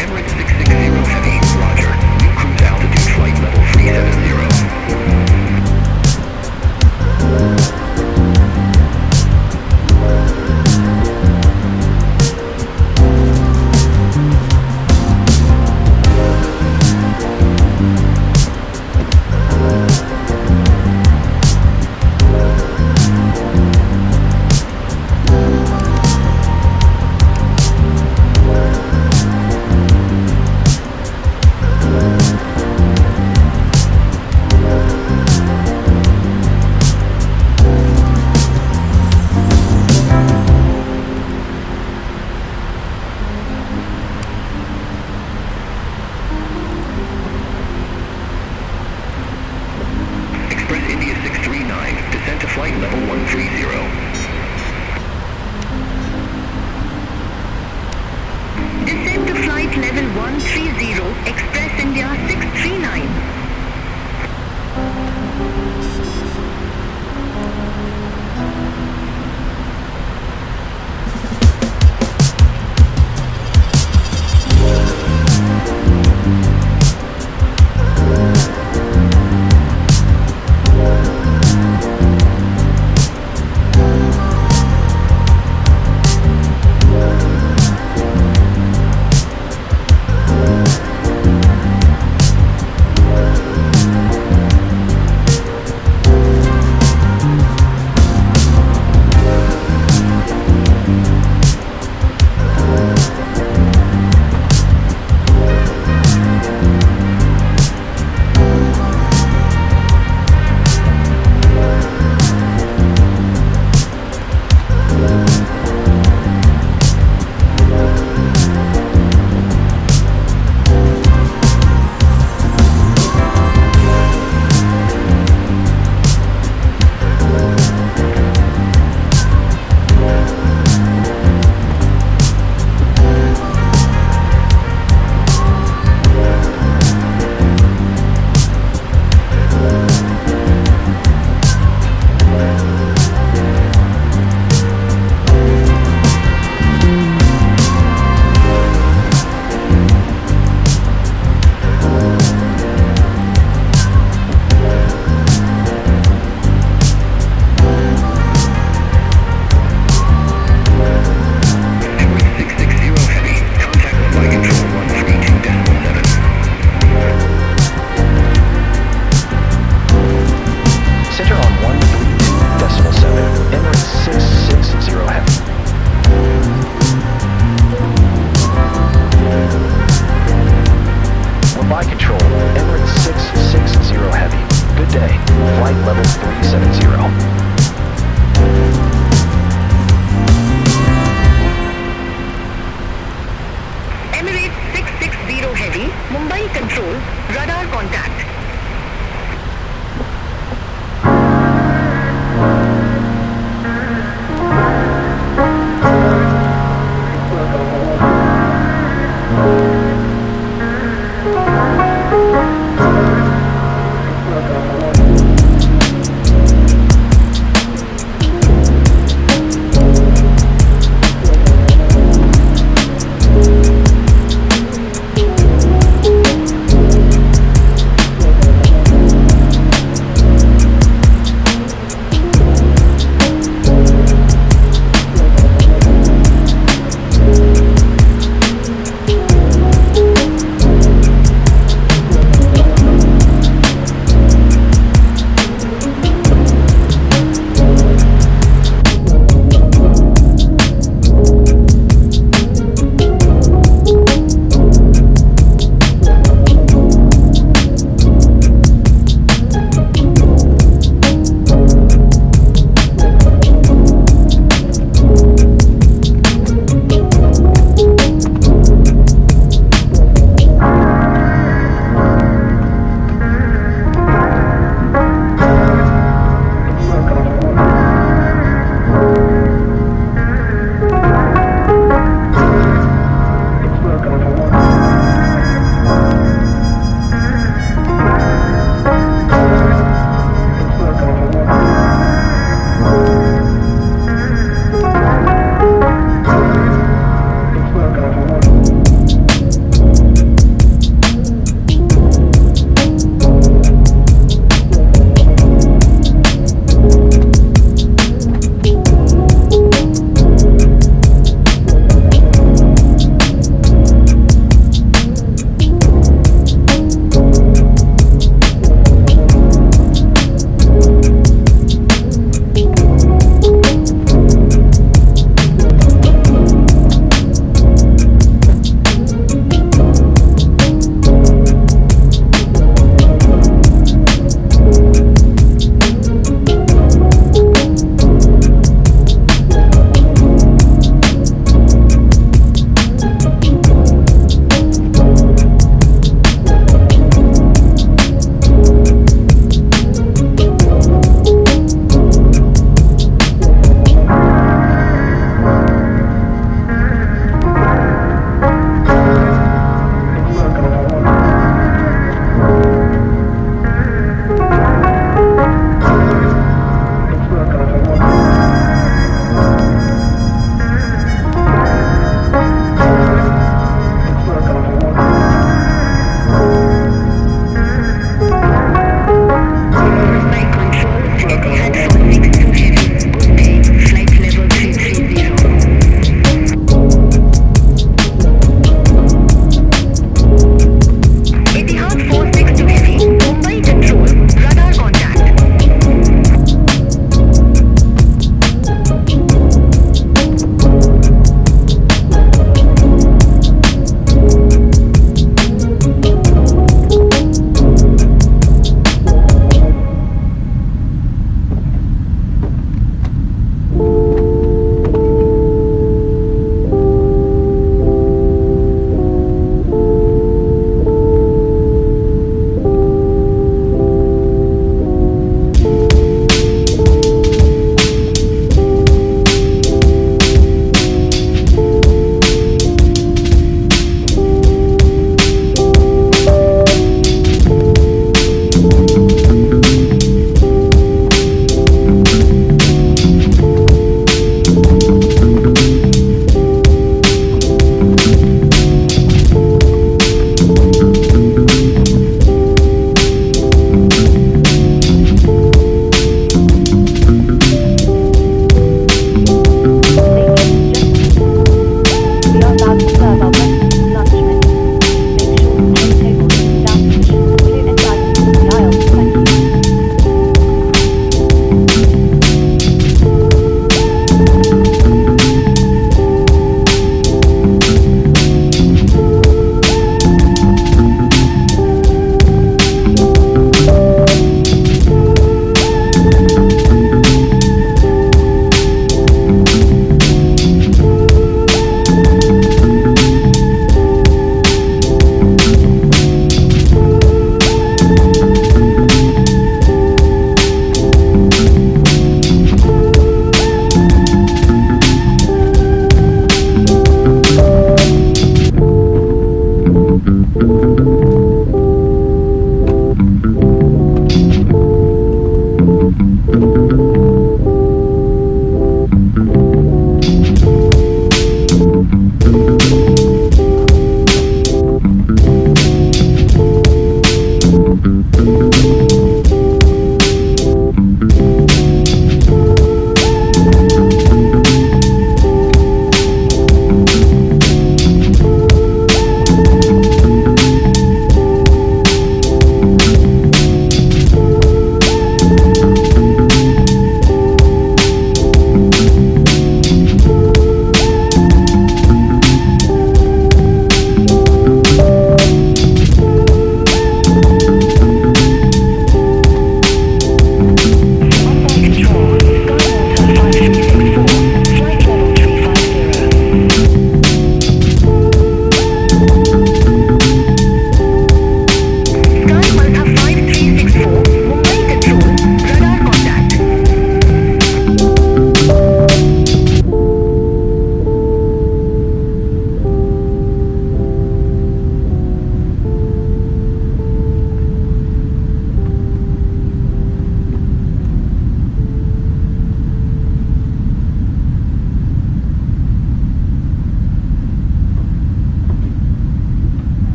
Emirates 660 Heavy. Roger. New cruise altitude flight level 370. Express India 639. Descent to flight level 130. Descend to flight level 130, Express India 639.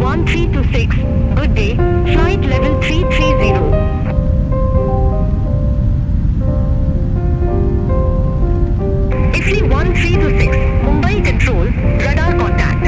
1326, good day, flight level 330. IFRI 1326, Mumbai Control, radar contact.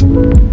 You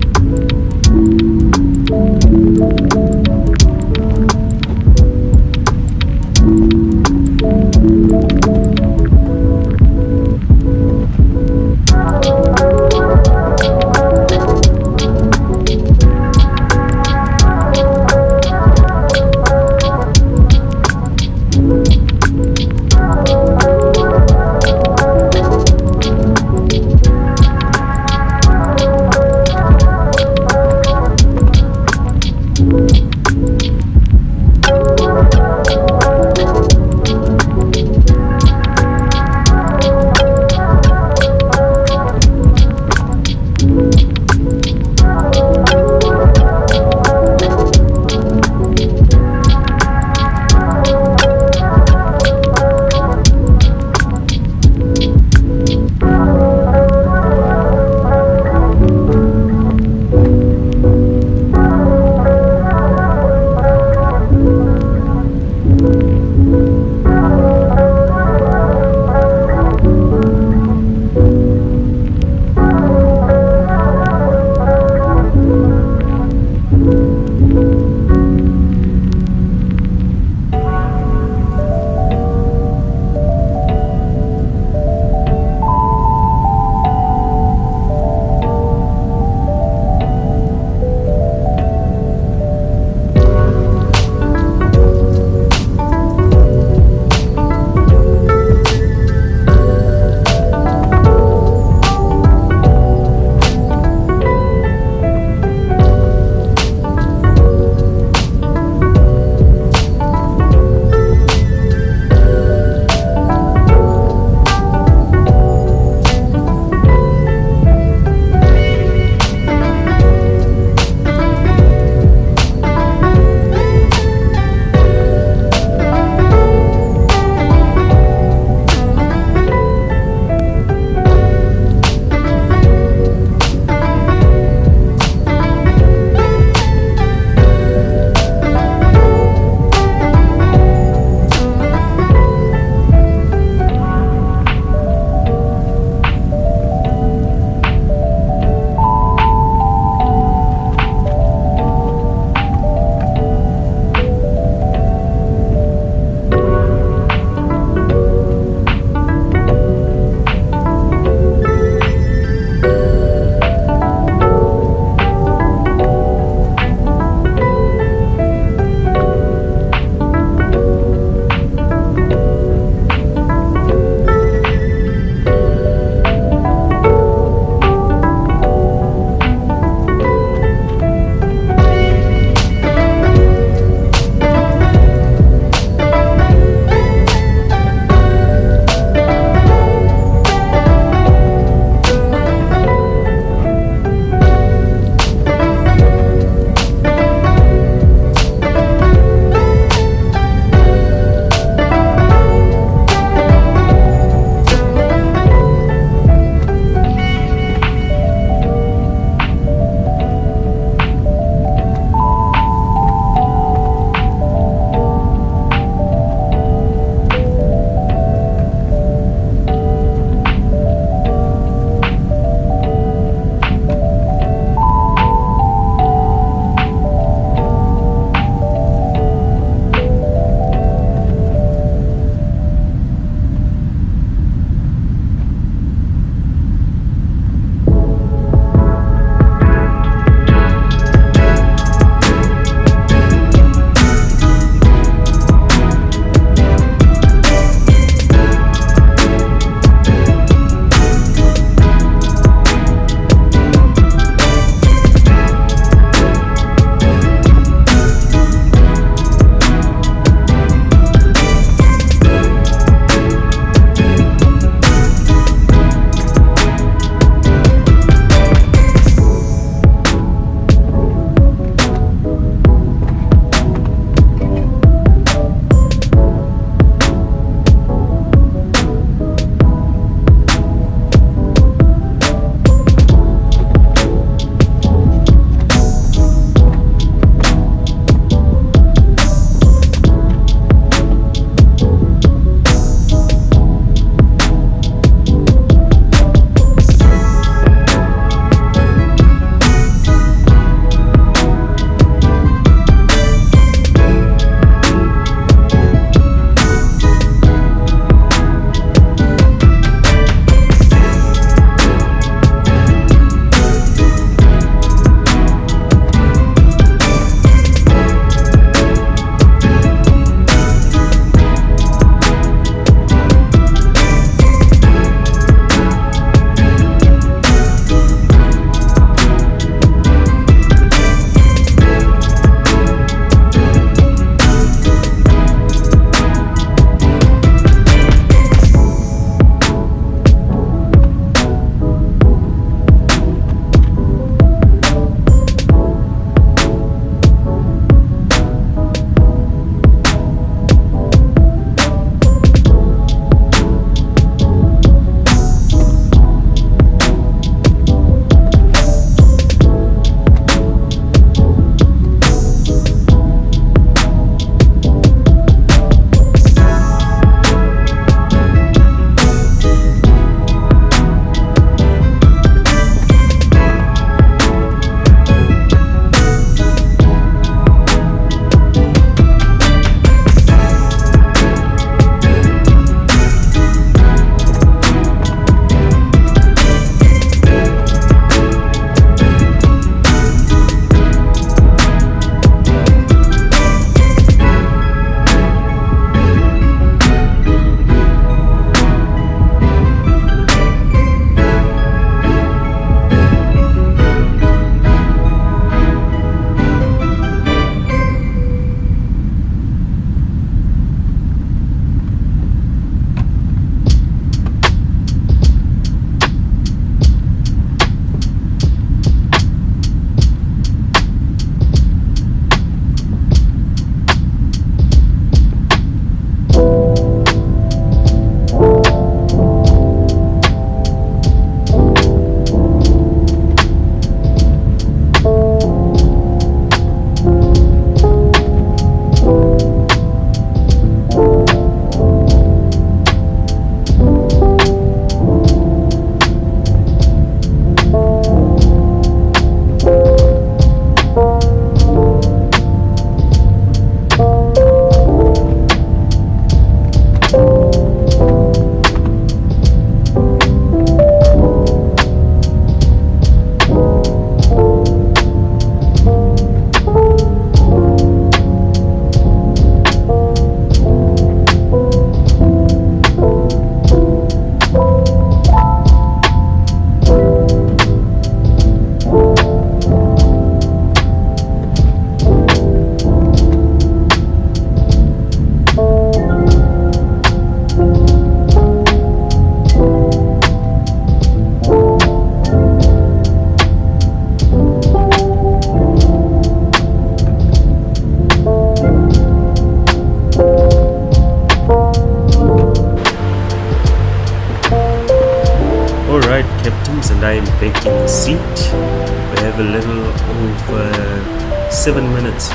have a little over 7 minutes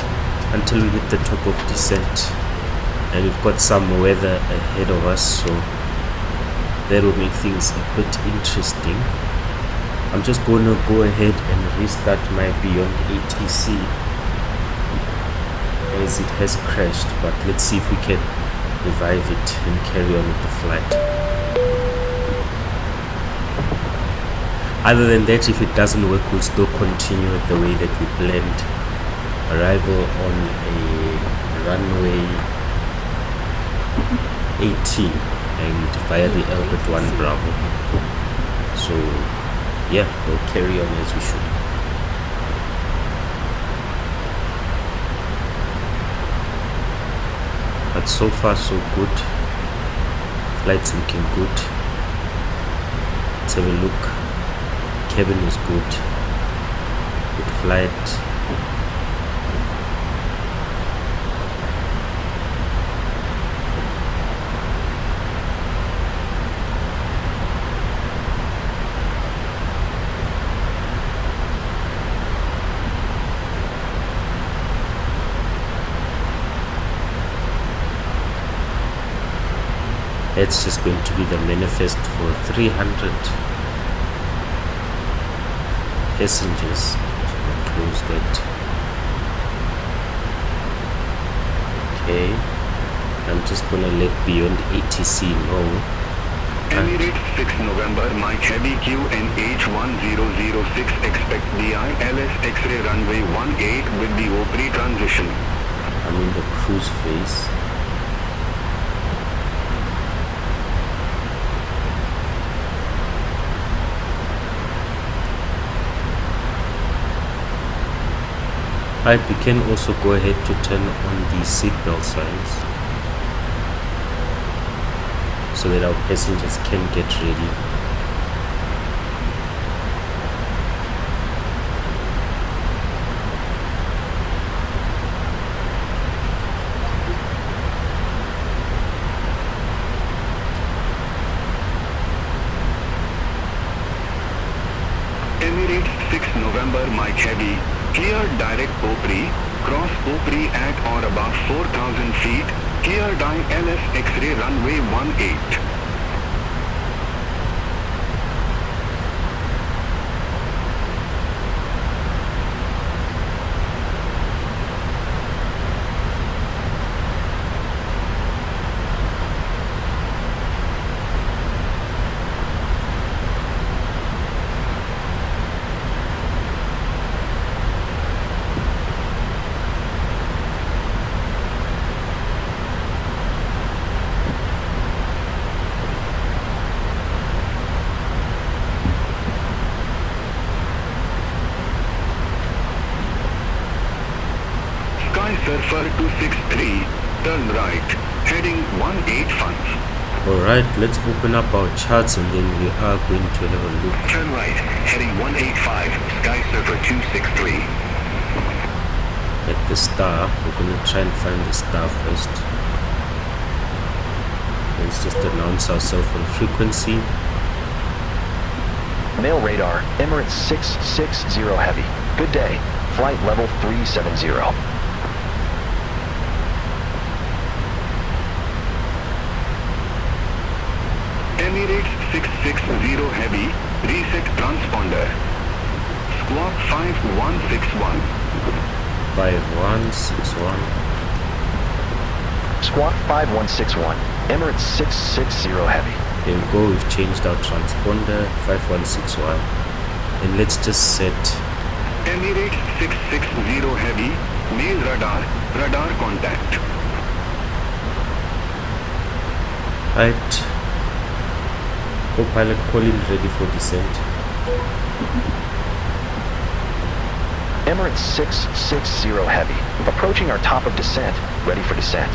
until we hit the top of descent, and we've got some weather ahead of us, so that will make things a bit interesting. I'm just going to go ahead and restart my Beyond ATC as it has crashed, but let's see if we can revive it and carry on with the flight. Other than that, if it doesn't work, we'll still continue the way that we planned. Arrival on a runway 18 and via the Albert 1 Bravo. So yeah, we'll carry on as we should. But so far so good. Flight's looking good. Let's have a look. Cabin is good. Good flight. It's just going to be the manifest for 300 passengers. Close that. Okay, I'm just gonna let Beyond ATC know. Emirates 6 November, Mike Heavy QNH 1006, expect DILS X-ray runway 18 with the OPRI transition. I'm in the cruise phase. Right, we can also go ahead to turn on the seatbelt signs so that our passengers can get ready. Emirates 6 November, Mike Heavy. Clear direct OPRI, cross OPRI at or above 4,000 feet, clear LS X-ray runway 18. Surfer 263, turn right, heading 185. Alright, let's open up our charts and then we are going to have a look. Turn right, heading 185, Sky Surfer 263. At the star, we're going to try and find the star first. Let's just announce ourselves on frequency. Mail radar, Emirates 660 Heavy. Good day. Flight level 370. Emirates 660 Heavy, reset transponder. Squawk 5161. 5161. Squawk 5161, Emirates 660 Heavy. There we go, we've changed our transponder, 5161. And let's just set Emirates 660 Heavy, mail radar contact. right. Co-pilot Colin ready for descent. Emirates 660 Heavy, approaching our top of descent, ready for descent.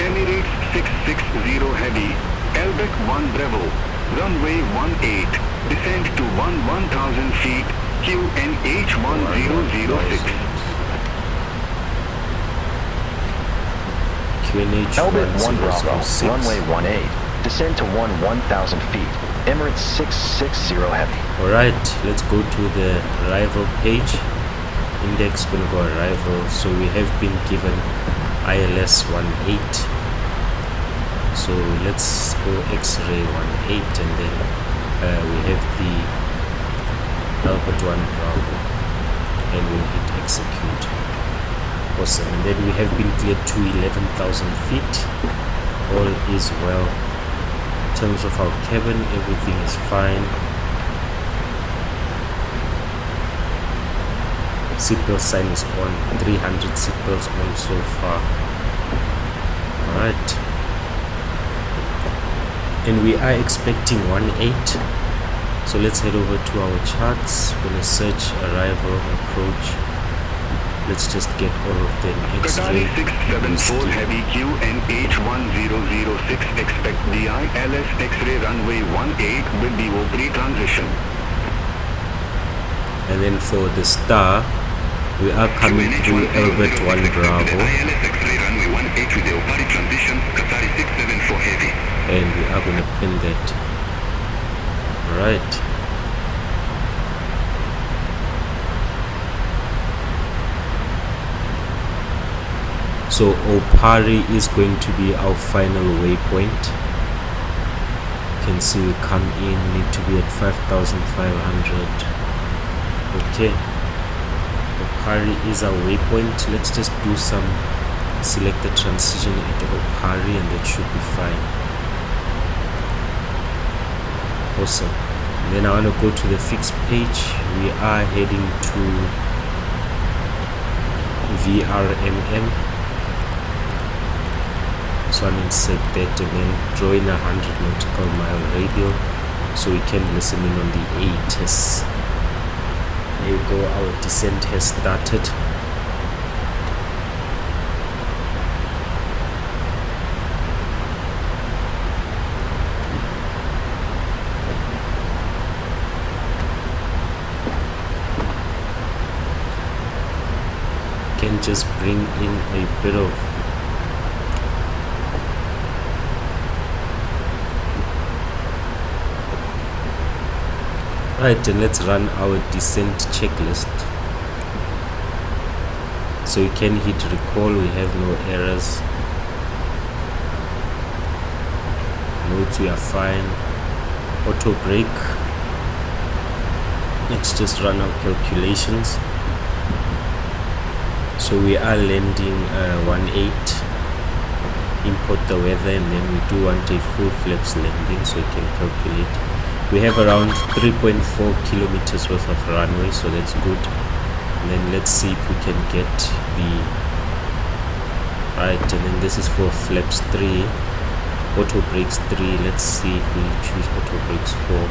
Emirates 660 Heavy, Elbec 1 Bravo, runway 18, descend to 1,000 feet, QNH 1006. QNH Elbec 1 Bravo, 1006. runway 18, Descend to 1,000 feet. Emirates 660 Heavy. Alright, let's go to the arrival page. Index gonna go arrival. So we have been given ILS 18. So let's go X-ray 18, and then we have the Albert 1 Bravo, and we'll hit execute. Awesome. And then we have been cleared to 11,000 feet. All is well. In terms of our cabin, everything is fine. Seatbelt sign is on. 300 seatbelts on so far. Alright. And we are expecting 18. So let's head over to our charts. Gonna search arrival, approach. Let's just get all of them. X-ray, Qatar 674 Heavy QNH 1006. Expect DI LS X-ray runway 18 with the pre-transition. And then for the star, we are coming through Albert 1 Bravo. ILS X-ray runway 18 with the pre-transition. Qatar 674 Heavy. And we are gonna pin that. Alright. So Opari is going to be our final waypoint. You can see we come in, need to be at 5,500. Okay. Opari is our waypoint. Let's just do some select the transition at Opari, and that should be fine. Awesome. And then I want to go to the fixed page. We are heading to VRMM. So I'll insert that and then draw in 100 nautical mile radio so we can listen in on the ATIS. There you go, our descent has started. Can just bring in a bit of right, and let's run our descent checklist. So you can hit recall, we have no errors. Notes we are fine. Auto brake. Let's just run our calculations. So we are landing 18. Import the weather, and then we do want a full flaps landing, so you can calculate. We have around 3.4 kilometers worth of runway, so that's good. And then let's see if we can get the right, and then this is for flaps 3, auto brakes 3. Let's see if we choose auto brakes 4.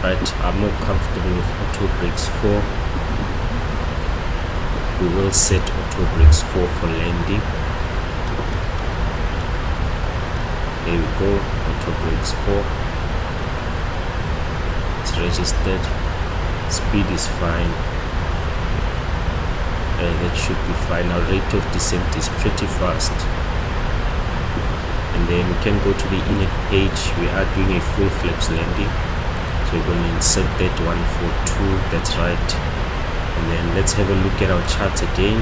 Right, I'm more comfortable with auto brakes 4. We will set auto brakes 4 for landing. There we go, auto brakes 4. It's registered. Speed is fine. That should be fine. Our rate of descent is pretty fast. And then we can go to the init page. We are doing a full flaps landing. So we're going to insert that 142. That's right. And then let's have a look at our charts again.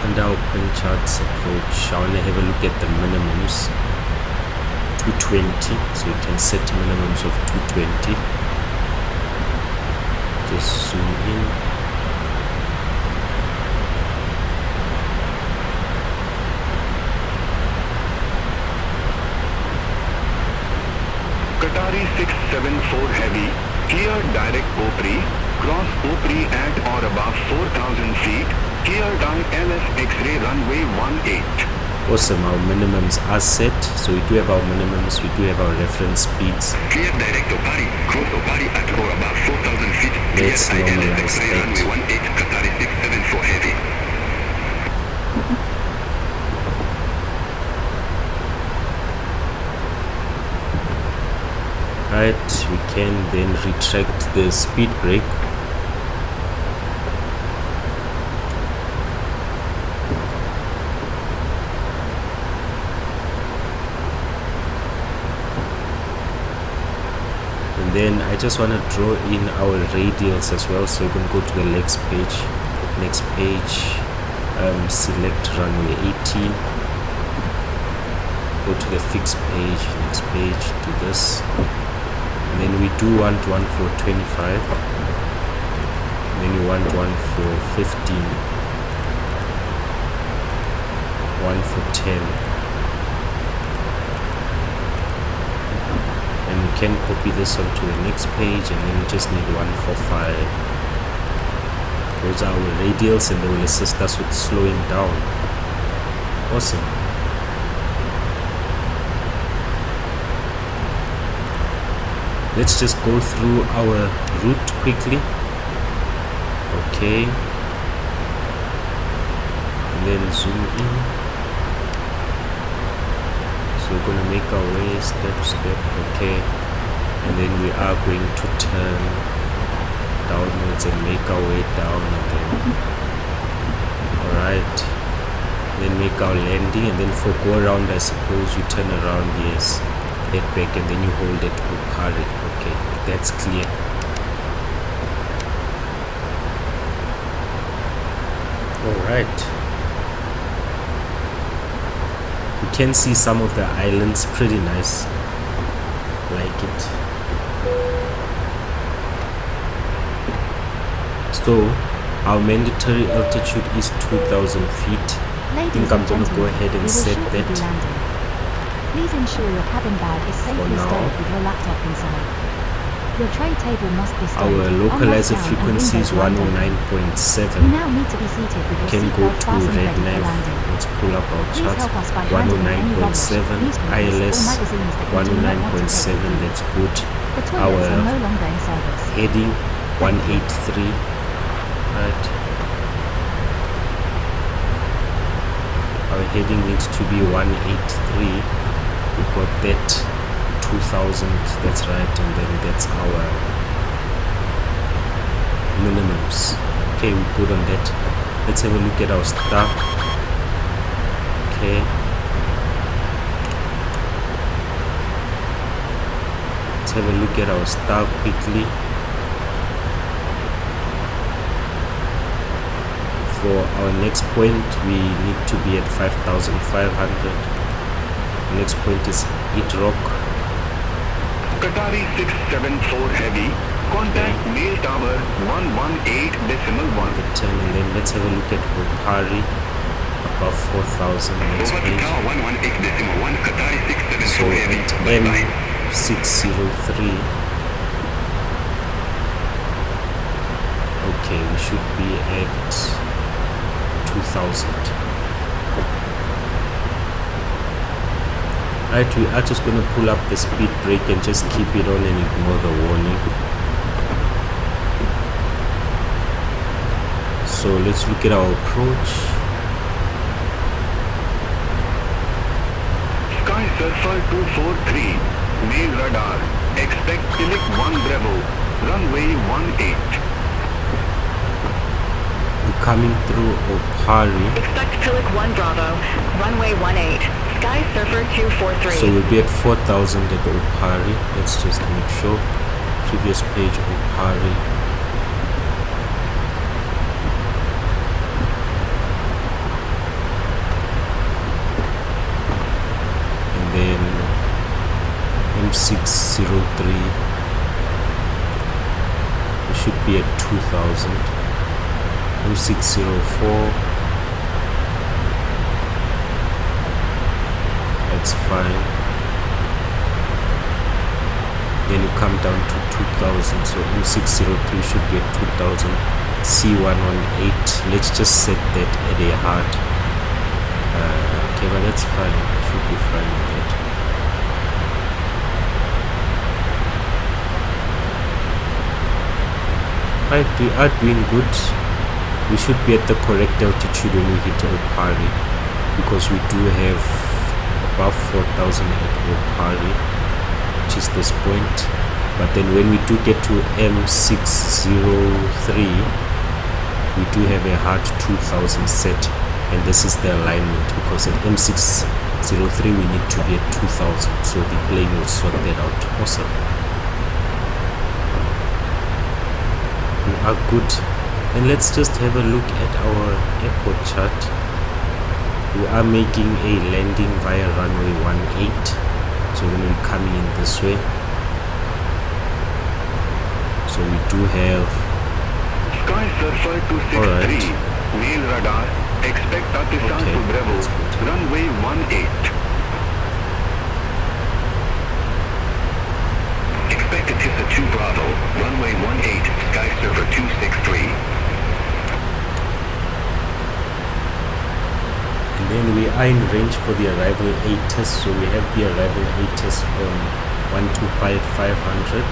Under open charts approach, I want to have a look at the minimums. 220, so you can set minimums of 220. Just zoom in. Qatari 674 Heavy, clear direct Opry, cross Opry at or above 4,000 feet, clear die LS X-ray runway 18. Awesome, our minimums are set, so we do have our minimums, we do have our reference speeds. Clear direct Opari, cross Opari at or above 4,000 feet, clear Let's die LS normalize X-ray that. runway 18, Qatari 674 Heavy. Right, we can then retract the speed brake. then I just want to draw in our radials as well, so you can go to the next page, select runway 18, go to the fixed page, next page, do this, and then we do want one for 25, and then you want one for 15, one for 10, and we can copy this onto the next page, and then we just need one for 5. Those are our radials, and they will assist us with slowing down. Awesome. Let's just go through our route quickly. Okay, and then zoom in. So we're going to make our way step. Okay, and then we are going to turn downwards and make our way down, and then alright, then make our landing, and then for go around, I suppose you turn around, yes, head back, and then you hold it Upari. Okay, that's clear. Alright, you can see some of the islands, pretty nice, like it. So our mandatory altitude is 2,000 feet. I think I'm going to go ahead and set that. Please ensure your cabin bag is safely stowed with your laptop inside. Your tray table must be stowed. Our localizer frequency is 109.7. You now need to be seated with your Can go seatbelt to fastened red ready for nav. landing. Let's pull up our Please chart. help us by handling any rubbish, 109.7 newspapers, ILS. or magazines that you do not want to take 109.7. with you. That's good. The toilets are no Our longer in service. heading 183. Right. Our heading needs to be 183. We got that 2,000. That's right, and then that's our minimums. Okay, we're good on that. Let's have a look at our star. Okay. Let's have a look at our star quickly. For our next point, we need to be at 5,500. The next point is Eat Rock. Qatari 674 Heavy, contact Mail Tower 118.1. The 10, and then let's have a look at Opari, above 4,000. Next Over to page. Tower 118.1, Qatari 674 So Heavy, at bye-bye. M603. Okay, we should be at 2,000. Right, we are just going to pull up the speed brake and just keep it on and ignore the warning. So let's look at our approach. Sky Surfer 243, main radar, expect Tillik 1 Bravo, runway 18. We're coming through Opari. Expect Tillik 1 Bravo, runway 18, Sky Surfer 243. So we'll be at 4,000 at Opari. Let's just make sure. Previous page, Opari. And then M603. We should be at 2,000. M604. That's fine. Then you come down to 2,000. So M603 should be at 2,000. C118. Let's just set that at a hard. Okay, but that's fine. Should be fine with that. Right, we are doing good. We should be at the correct altitude when we hit Opari, because we do have above 4,000 at Opari, which is this point. But then when we do get to M603, we do have a hard 2,000 set, and this is the alignment, because at M603 we need to be at 2,000, so the plane will sort that out. Awesome. are good. And let's just have a look at our airport chart. We are making a landing via runway 18, so we're going to be coming in this way. So we do have Skysurfer 263, mail radar, expect Pakistan to Bravo, runway 18. Expect Atissa 2 Bravo, runway 18, Skysurfer 263. And then we are in range for the arrival ATIS, so we have the arrival ATIS on 125,500.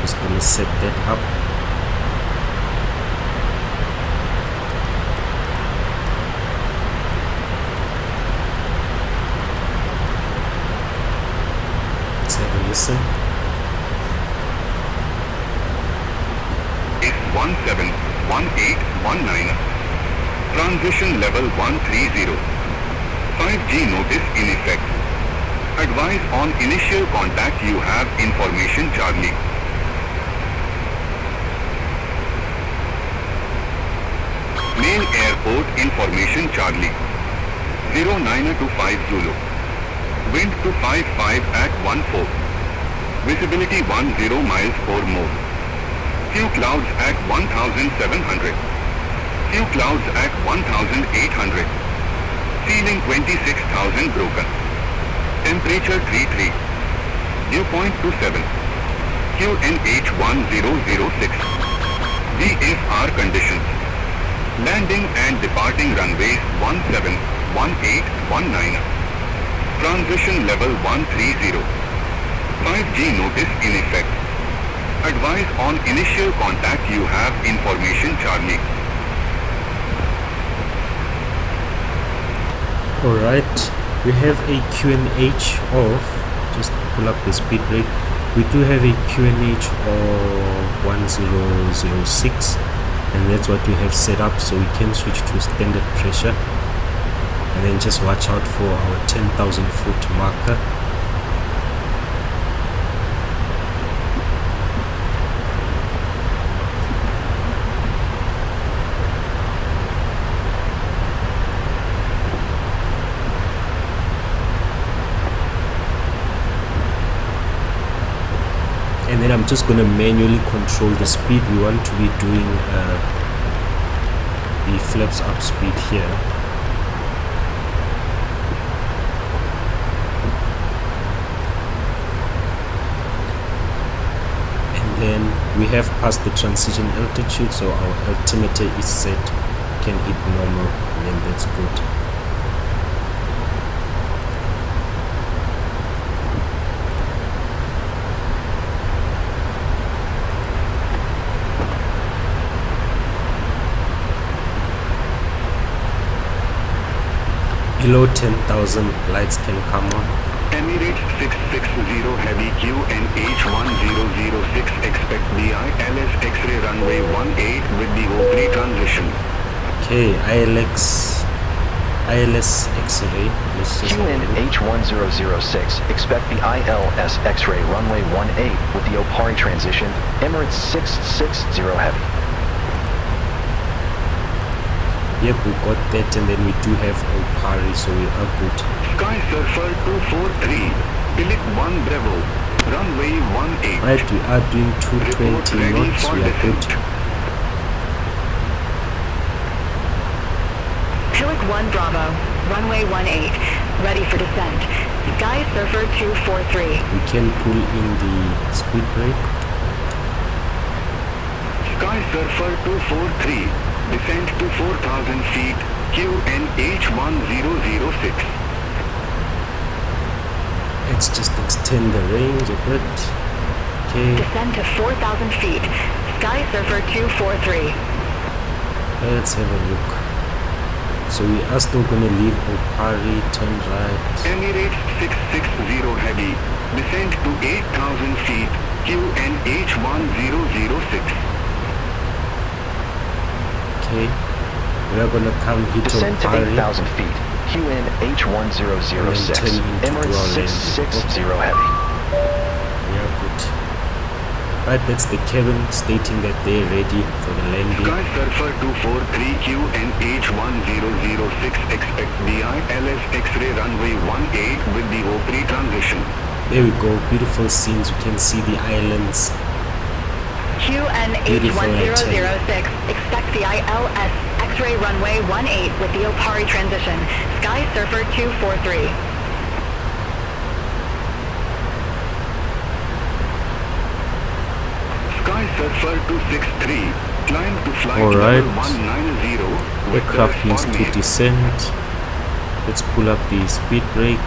Just gonna set that up. Let's have a listen. It's 171819. Transition level 130. 5G notice in effect. Advise on initial contact you have information Charlie. Main airport information Charlie. 0925 Zulu. Wind to 55 at 14. Visibility 10 miles or more. Few clouds at 1700. Few clouds at 1800. Ceiling 26,000 broken. Temperature 33. Dew point 27. QNH 1006. VFR conditions. Landing and departing runways 17, 18, 19. Transition level 130. 5G notice in effect. Advise on initial contact you have information Charlie. Alright, we have a QNH of, just pull up the speed brake, we do have a QNH of 1006, and that's what we have set up, so we can switch to standard pressure, and then just watch out for our 10,000 foot marker. And then I'm just going to manually control the speed. We want to be doing the flaps up speed here. And then we have passed the transition altitude, so our altimeter is set, can hit normal, and then that's good. Below 10,000 lights can come on. Emirates 660 Heavy QNH 1006 expect ILS X-ray runway 18 with the OPRI transition. Okay, ILS X-ray. Let's just QNH 1006 expect the ILS X-ray runway 18 with the OPRI transition. Emirates 660 Heavy. Yep, we got that, and then we do have OPRI, so we are good. Skysurfer 243, Billet 1 Bravo, runway 18. Right, we are doing 220 knots, we are good. Billet 1 Bravo, runway 18, ready for descent. Skysurfer 243. We can pull in the speed brake. Skysurfer 243, descent to 4,000 feet, QNH 1006. Let's just extend the range a bit. Okay. Descend to 4,000 feet. Skysurfer 243. Let's have a look. So we are still going to leave OPRI, turn right. Emirates 660 Heavy, descent to 8,000 feet, QNH 1006. Okay. We are going to come hit Descend to OPRI. 8,000 feet. QNH 1006. Emirates 660 Heavy. We are good. Right, that's the cabin stating that they're ready for the landing. Sky Surfer 243Q and H1006 expect DILS X-ray runway 18 with the O3 transition. There we go, beautiful scenes. You can see the islands. QNH1006, expect the ILS X-ray runway 18 with the Opari transition. Sky Surfer 243. Sky Surfer 263, climb to flight Alright. level 190 The with craft needs to formation. descend. Let's pull up the speed brake.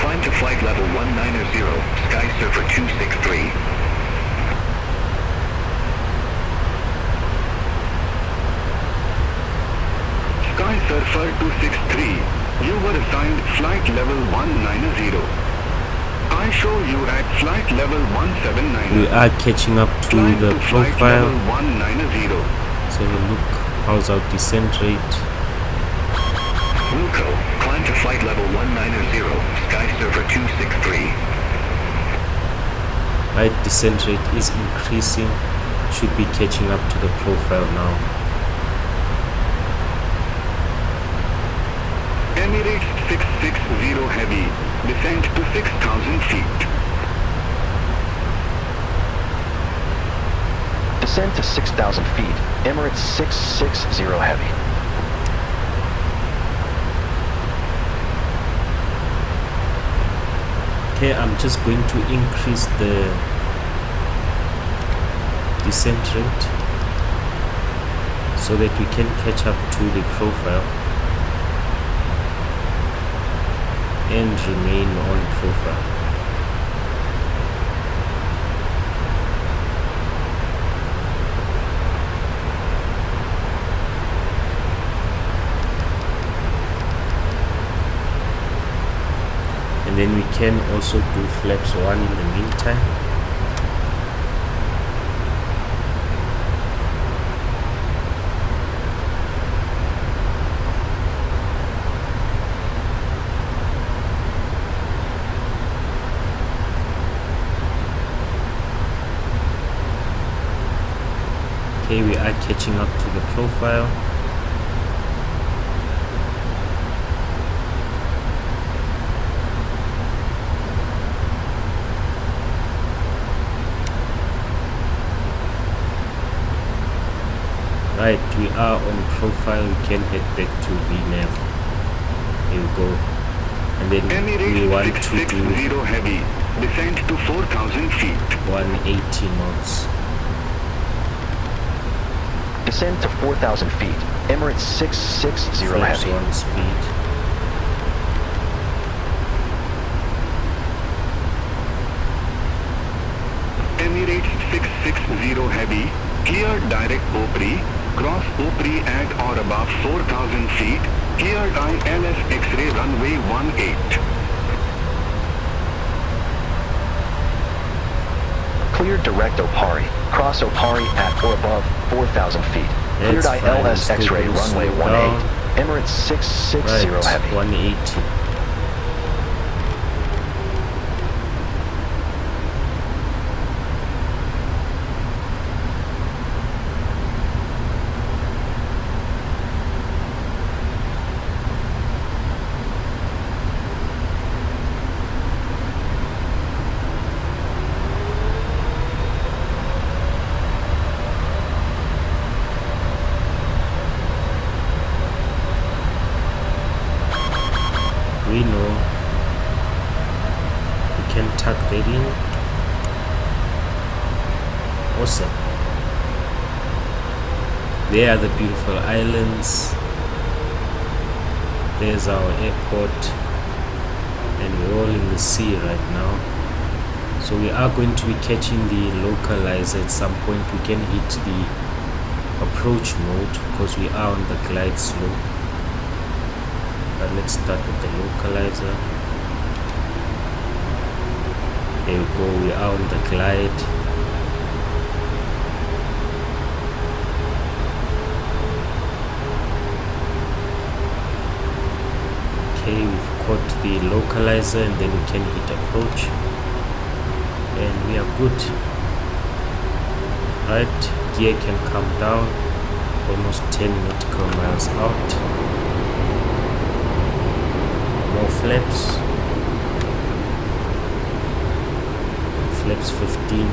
Climb to flight level 190, Sky Surfer 263. Sky Surfer 263, you were assigned flight level 190. I show you at flight level 179. We are catching up to Climb the to flight profile. level 190. So have a look. How's our descent rate? Wilco, climb to flight level 190, Sky Surfer 263. Right, descent rate is increasing. Should be catching up to the profile now. Emirates 660 Heavy, descent to 6,000 feet. Descend to 6,000 feet. Emirates 660 Heavy. Okay, I'm just going to increase the descent rate so that we can catch up to the profile and remain on profile. And then we can also do flaps 1 in the meantime. Okay, we are catching up to the profile. Right, we are on profile. We can head back to VNav. Here we go. And then we Emirates want to 660 do Heavy, descent to 4,000 feet. 180 knots. Descend to 4,000 feet. Emirates 660 Flaps Heavy. 1 speed. Emirates 660 Heavy, clear direct Opry, cross Opry at or above 4,000 feet, cleared ILS X-ray runway 18. Cleared direct Opari. Cross Opari at or above 4,000 feet. Cleared That's fine. ILS Still X-ray gonna runway slow 18. down. Emirates 660 Right, Heavy. 180. We know we can tuck that in. Awesome. There are the beautiful islands. There's our airport, and we're all in the sea right now. So we are going to be catching the localizer at some point. We can hit the approach mode because we are on the glide slope. But let's start with the localizer. There we go, we are on the glide. Okay, we've caught the localizer and then we can hit approach. And we are good. Right, gear can come down, almost 10 nautical miles out. More flaps. Flaps 15.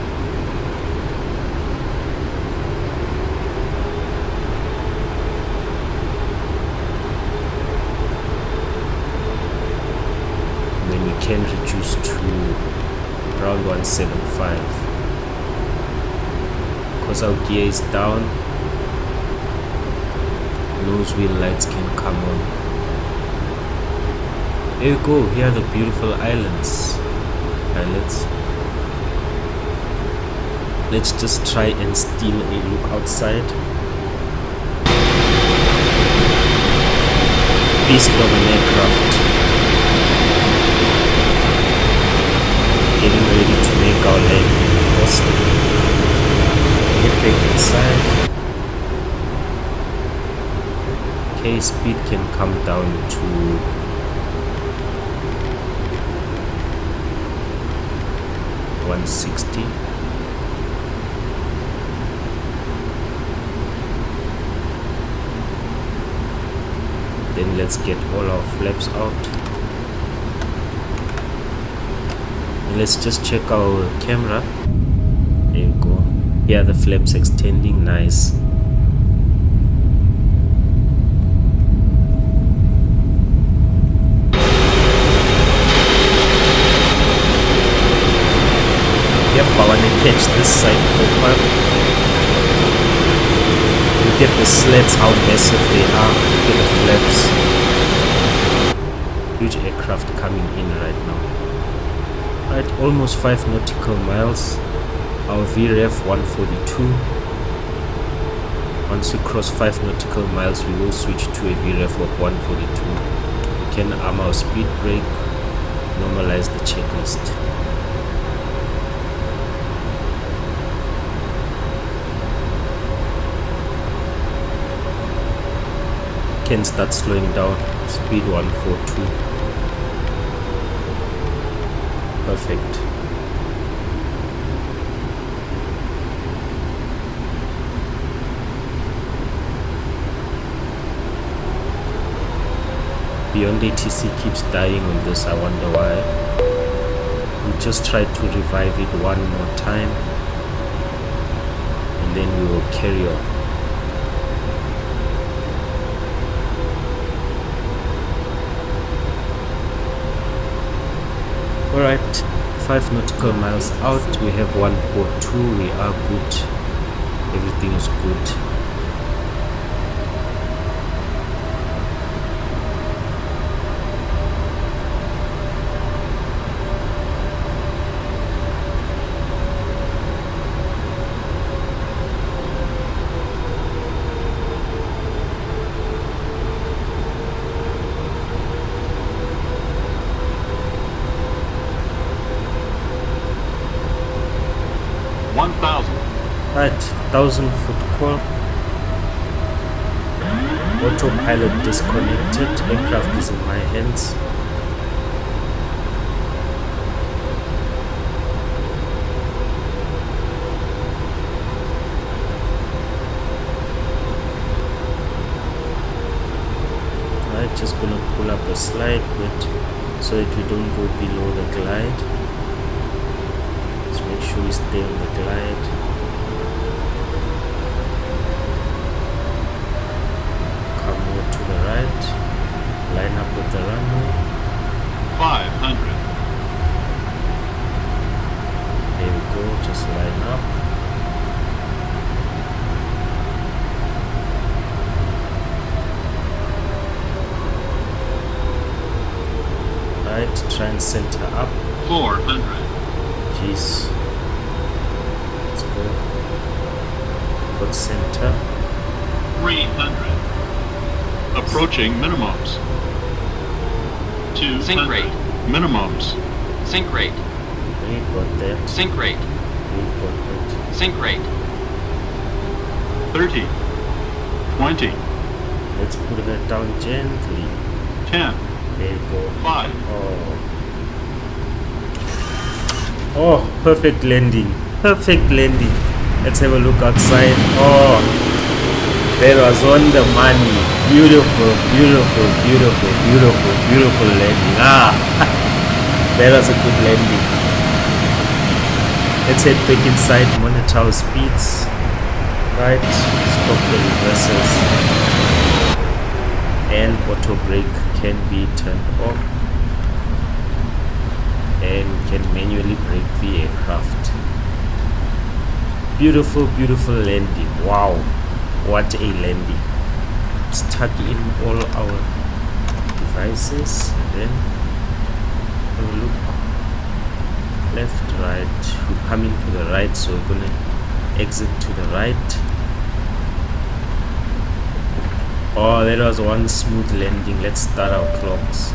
Then we can reduce to around 175 because our gear is down. Nose wheel lights can come on. There you go. Here are the beautiful islands. Let's just try and steal a look outside. Beast of an aircraft. Getting ready to make our landing. Awesome. Get back inside. Okay, speed can come down to 160. Then let's get all our flaps out. And let's just check our camera. There you go. Here the flaps extending, nice. Yep, I want to catch this side profile. Look at the slats, how massive they are. Look at the flaps. Huge aircraft coming in right now. Right, almost 5 nautical miles. Our VRF 142. Once we cross 5 nautical miles, we will switch to a VRF of 142. We can arm our speed brake, normalize the checklist. Can start slowing down. Speed 142. Perfect. Beyond ATC keeps dying on this. I wonder why. We just try to revive it one more time and then we will carry on. Alright, 5 nautical miles out, we have 142, we are good, everything is good. Right, 1000 foot call. Autopilot disconnected. Aircraft is in my hands. Right, just gonna pull up a slide bit so that we don't go below the glide. Let's make sure we stay on the glide. Line up with the runway. 500. There we go, just line up. Right, try and center up. 400. Jeez. Let's go. Put center. 300. Approaching minimums. 200. Sync rate. Minimums. Sync rate. We got that. Sync rate. We got that. Sync rate. 30. 20. Let's put that down gently. 10. There you go. 5. Oh, perfect landing. Perfect landing. Let's have a look outside. Oh, that was on the money. Beautiful, beautiful, beautiful, beautiful, beautiful landing. That was a good landing. Let's head back inside, monitor our speeds. Right, stop the reversers. And auto brake can be turned off. And we can manually brake the aircraft. Beautiful, beautiful landing. Wow, what a landing. Stuck in all our devices, and then have a look left, right. We're coming to the right, so we're gonna exit to the right. Oh, that was one smooth landing. Let's start our clocks.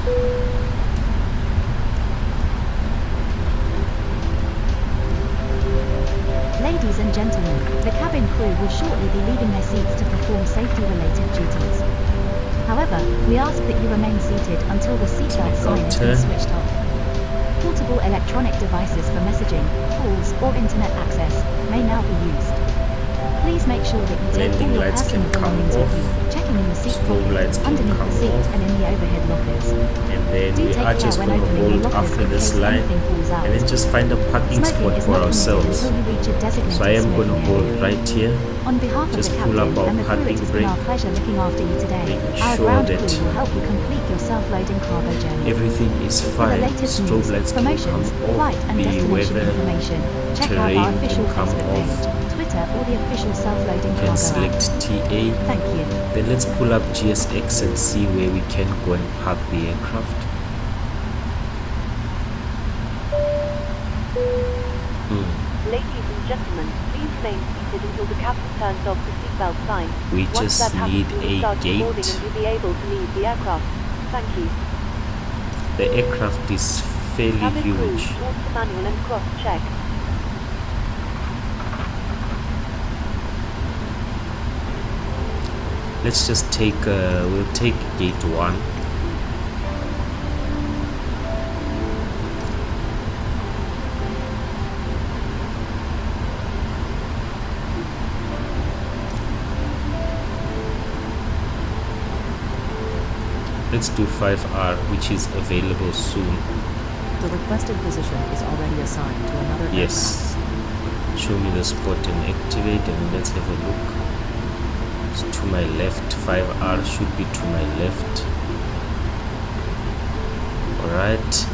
Ladies and gentlemen, the cabin crew will shortly be leaving their seats to perform safety-related duties. However, we ask that you remain seated until the seatbelt sign has been switched off. Portable electronic devices for messaging, calls, or internet access may now be used. Please make sure that you take all your personal belongings with you, checking in the seat pockets, underneath the seat, and in the overhead lockers. And then we are just going to hold after this line and then just find a parking spot for ourselves. So I am going to hold right here. On behalf just of the pull captain up our and the crew, it parking has been brake. our pleasure looking after you today. Making Our sure ground that crew will help you complete your self-loading cargo journey. everything is For the fine. latest Strobe news, lights can come promotions, off. flight and The destination weather, information, check out terrain our official can come Facebook off. page, Twitter, or the official self-loading Can cargo select app. TA. Thank you. Then let's pull up GSX and see where we can go and park the aircraft. Ladies and gentlemen, please remain seated until the captain turns off the seatbelt sign. We Once just that happens, need we will a start gate. recording and you'll be able to leave the aircraft. Thank you. The aircraft is fairly Cabin crew, huge. towards the manual and cross-check. Let's just take we'll take gate 1. Let's do 5R, which is available soon. The requested position is already assigned to another Yes. Show me the spot and activate, and let's have a look. It's to my left. 5R should be to my left. Alright.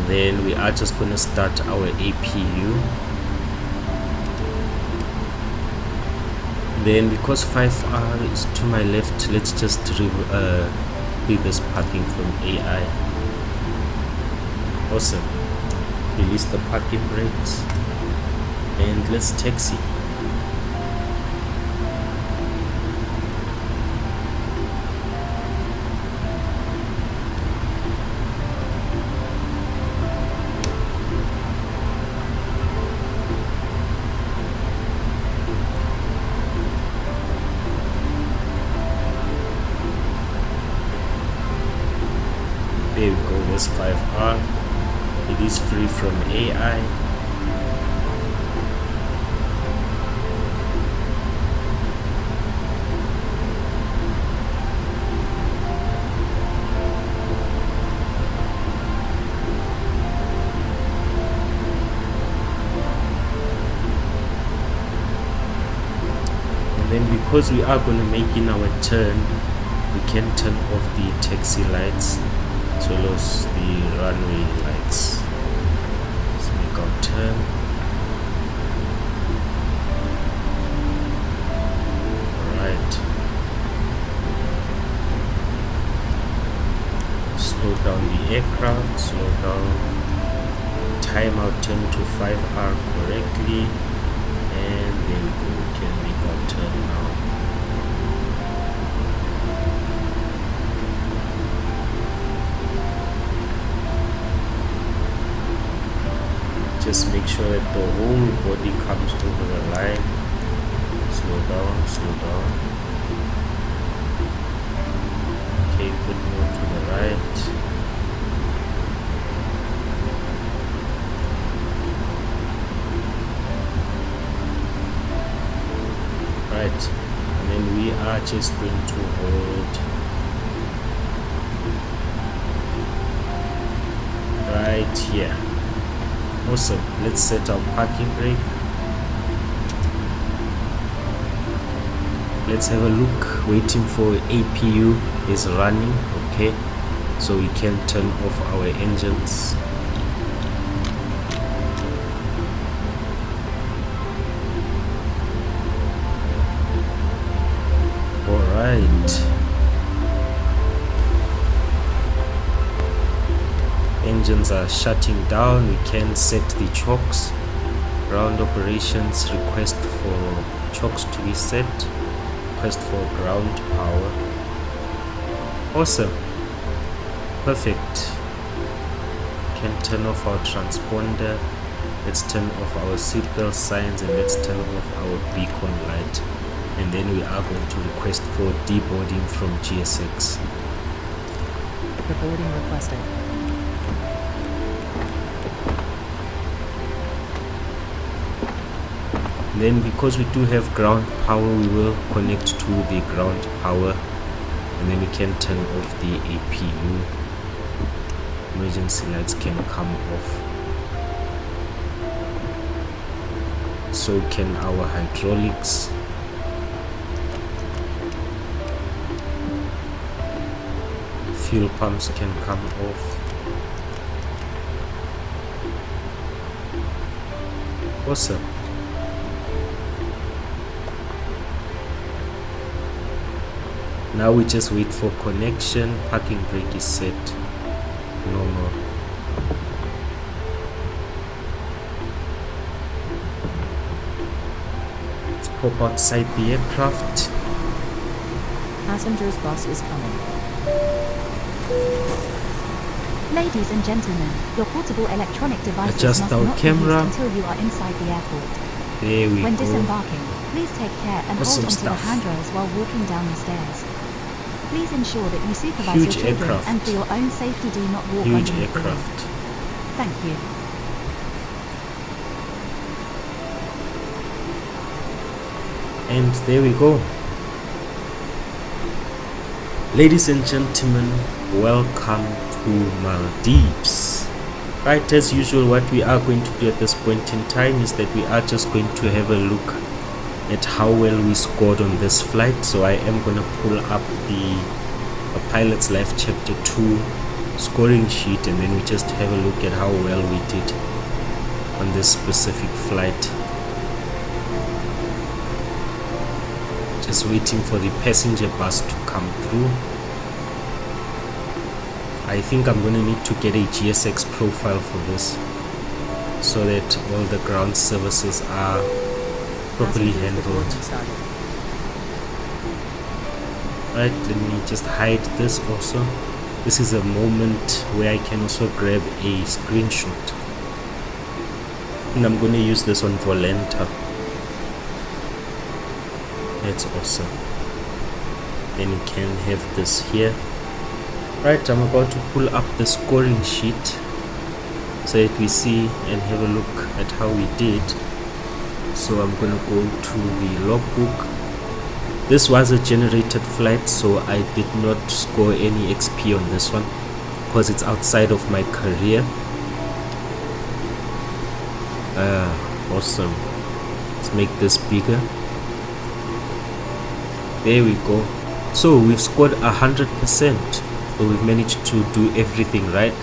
Then we are just going to start our APU. Then because 5R is to my left, let's just read this parking from AI. Awesome. Release the parking brakes and let's taxi. There we go, there's 5R. It is free from AI. And then because we are going to make in our turn, we can turn off the taxi lights as well as the runway lights. Let's make our turn. Alright. Slow down the aircraft, slow down. Time our turn to 5R correctly. And there we go, we can make our turn now. Just make sure that the whole body comes over the line. Slow down, slow down. Okay, put more to the right. are just going to hold right here. Awesome. Let's set our parking brake. Let's have a look. Waiting for APU is running. Okay, so we can turn off our engines. Alright, engines are shutting down. We can set the chocks. Ground operations, request for chocks to be set, request for ground power. Awesome, perfect. Can turn off our transponder. Let's turn off our seatbelt signs and let's turn off our beacon light. And then we are going to request for deboarding from GSX. Deboarding requested. Then because we do have ground power, we will connect to the ground power and then we can turn off the APU. Emergency lights can come off. So can our hydraulics. Fuel pumps can come off. Awesome. Now we just wait for connection. Parking brake is set. Normal. Let's pop outside the aircraft. Passengers bus is coming. Ladies and gentlemen, your portable electronic devices Adjust must our not camera. be used until you are inside the airport. There we When go. disembarking, please take care and Awesome hold onto the stuff. handrails while walking down the stairs. Please ensure that you supervise Huge your children aircraft. and for your own safety do not walk Huge underneath the wing. aircraft. Thank you. And there we go. Ladies and gentlemen, welcome to Maldives. Right, as usual, what we are going to do at this point in time is that we are just going to have a look at how well we scored on this flight. So I am going to pull up the Pilot's Life Chapter 2 scoring sheet and then we just have a look at how well we did on this specific flight. Just waiting for the passenger bus to come through. I think I'm going to need to get a GSX profile for this so that all the ground services are properly handled. Right, let me just hide this also. This is a moment where I can also grab a screenshot. And I'm going to use this on Volanta. That's awesome. Then you can have this here. Right, I'm about to pull up the scoring sheet so that we see and have a look at how we did. So I'm gonna go to the logbook. This was a generated flight, so I did not score any XP on this one because it's outside of my career. Awesome. Let's make this bigger. There we go. So we've scored 100%. So we've managed to do everything right.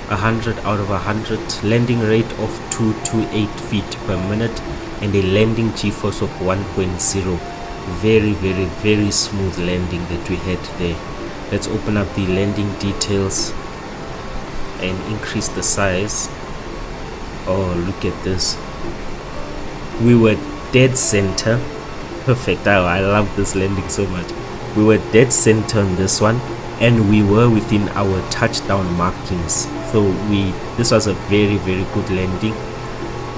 100 out of 100. Landing rate of 228 feet per minute and a landing G-force of 1.0. Very, very, very smooth landing that we had there. Let's open up the landing details and increase the size. Oh, look at this. We were dead center. Perfect. Oh, I love this landing so much. We were dead center on this one and we were within our touchdown markings. So this was a very, very good landing.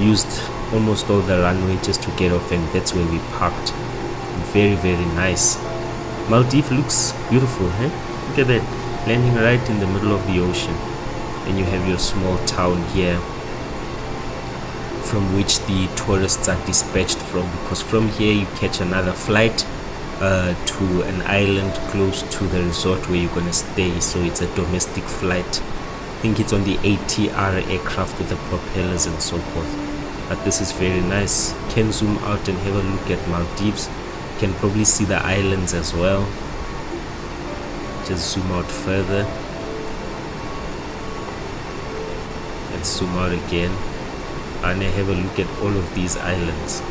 Used almost all the runway just to get off and that's where we parked. Very, very nice. Maldives looks beautiful, eh? Look at that. Landing right in the middle of the ocean. And you have your small town here from which the tourists are dispatched from, because from here you catch another flight to an island close to the resort where you're gonna stay. So it's a domestic flight. I think it's on the ATR aircraft with the propellers and so forth. But this is very nice. Can zoom out and have a look at Maldives. Can probably see the islands as well. Just zoom out further and zoom out again, and have a look at all of these islands.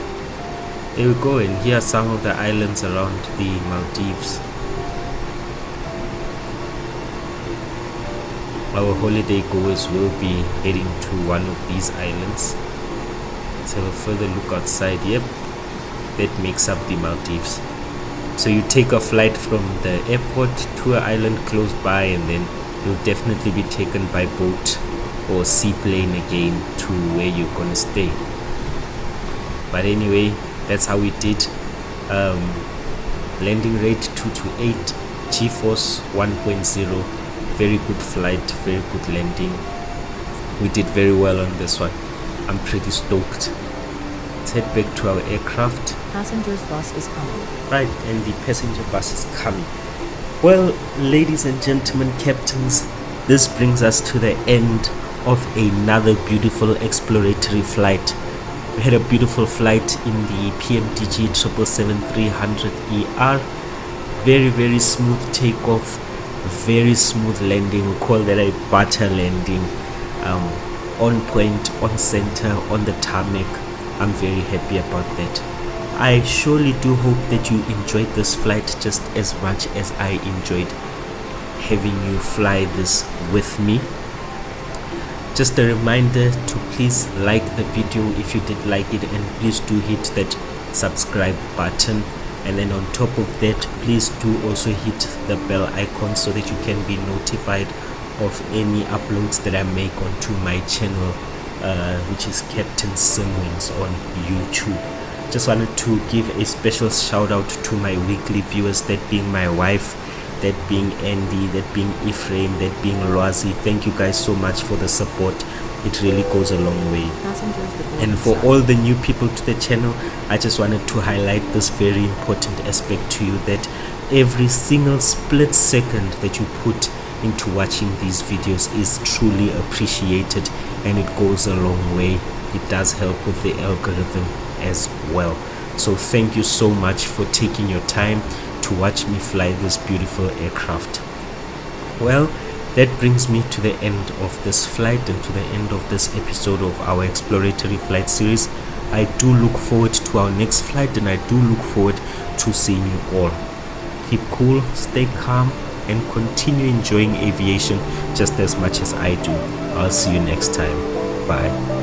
There we go, and here are some of the islands around the Maldives. Our holiday goers will be heading to one of these islands. Let's have a further look outside. Yep, that makes up the Maldives. So you take a flight from the airport to an island close by, and then you'll definitely be taken by boat or seaplane again to where you're gonna stay. But anyway, that's how we did. Landing rate 228, G-force 1.0. Very good flight, very good landing. We did very well on this one. I'm pretty stoked. Let's head back to our aircraft. Passengers bus is coming. Right, and the passenger bus is coming. Well, ladies and gentlemen, captains, this brings us to the end of another beautiful exploratory flight. We had a beautiful flight in the PMDG 777-300ER. Very, very smooth takeoff, very smooth landing. We call that a butter landing. On point, on center, on the tarmac. I'm very happy about that. I surely do hope that you enjoyed this flight just as much as I enjoyed having you fly this with me. Just a reminder to please like the video if you did like it, and please do hit that subscribe button, and then on top of that, please do also hit the bell icon so that you can be notified of any uploads that I make onto my channel, which is Captain Simwings on YouTube. Just wanted to give a special shout out to my weekly viewers, that being my wife, that being Andy, that being Ephraim, that being Loazi. Thank you guys so much for the support. It really goes a long way. And for all the new people to the channel, I just wanted to highlight this very important aspect to you, that every single split second that you put into watching these videos is truly appreciated, and it goes a long way. It does help with the algorithm as well. So thank you so much for taking your time to watch me fly this beautiful aircraft. Well, that brings me to the end of this flight and to the end of this episode of our exploratory flight series. I do look forward to our next flight, and I do look forward to seeing you all. Keep cool, stay calm, and continue enjoying aviation just as much as I do. I'll see you next time. Bye.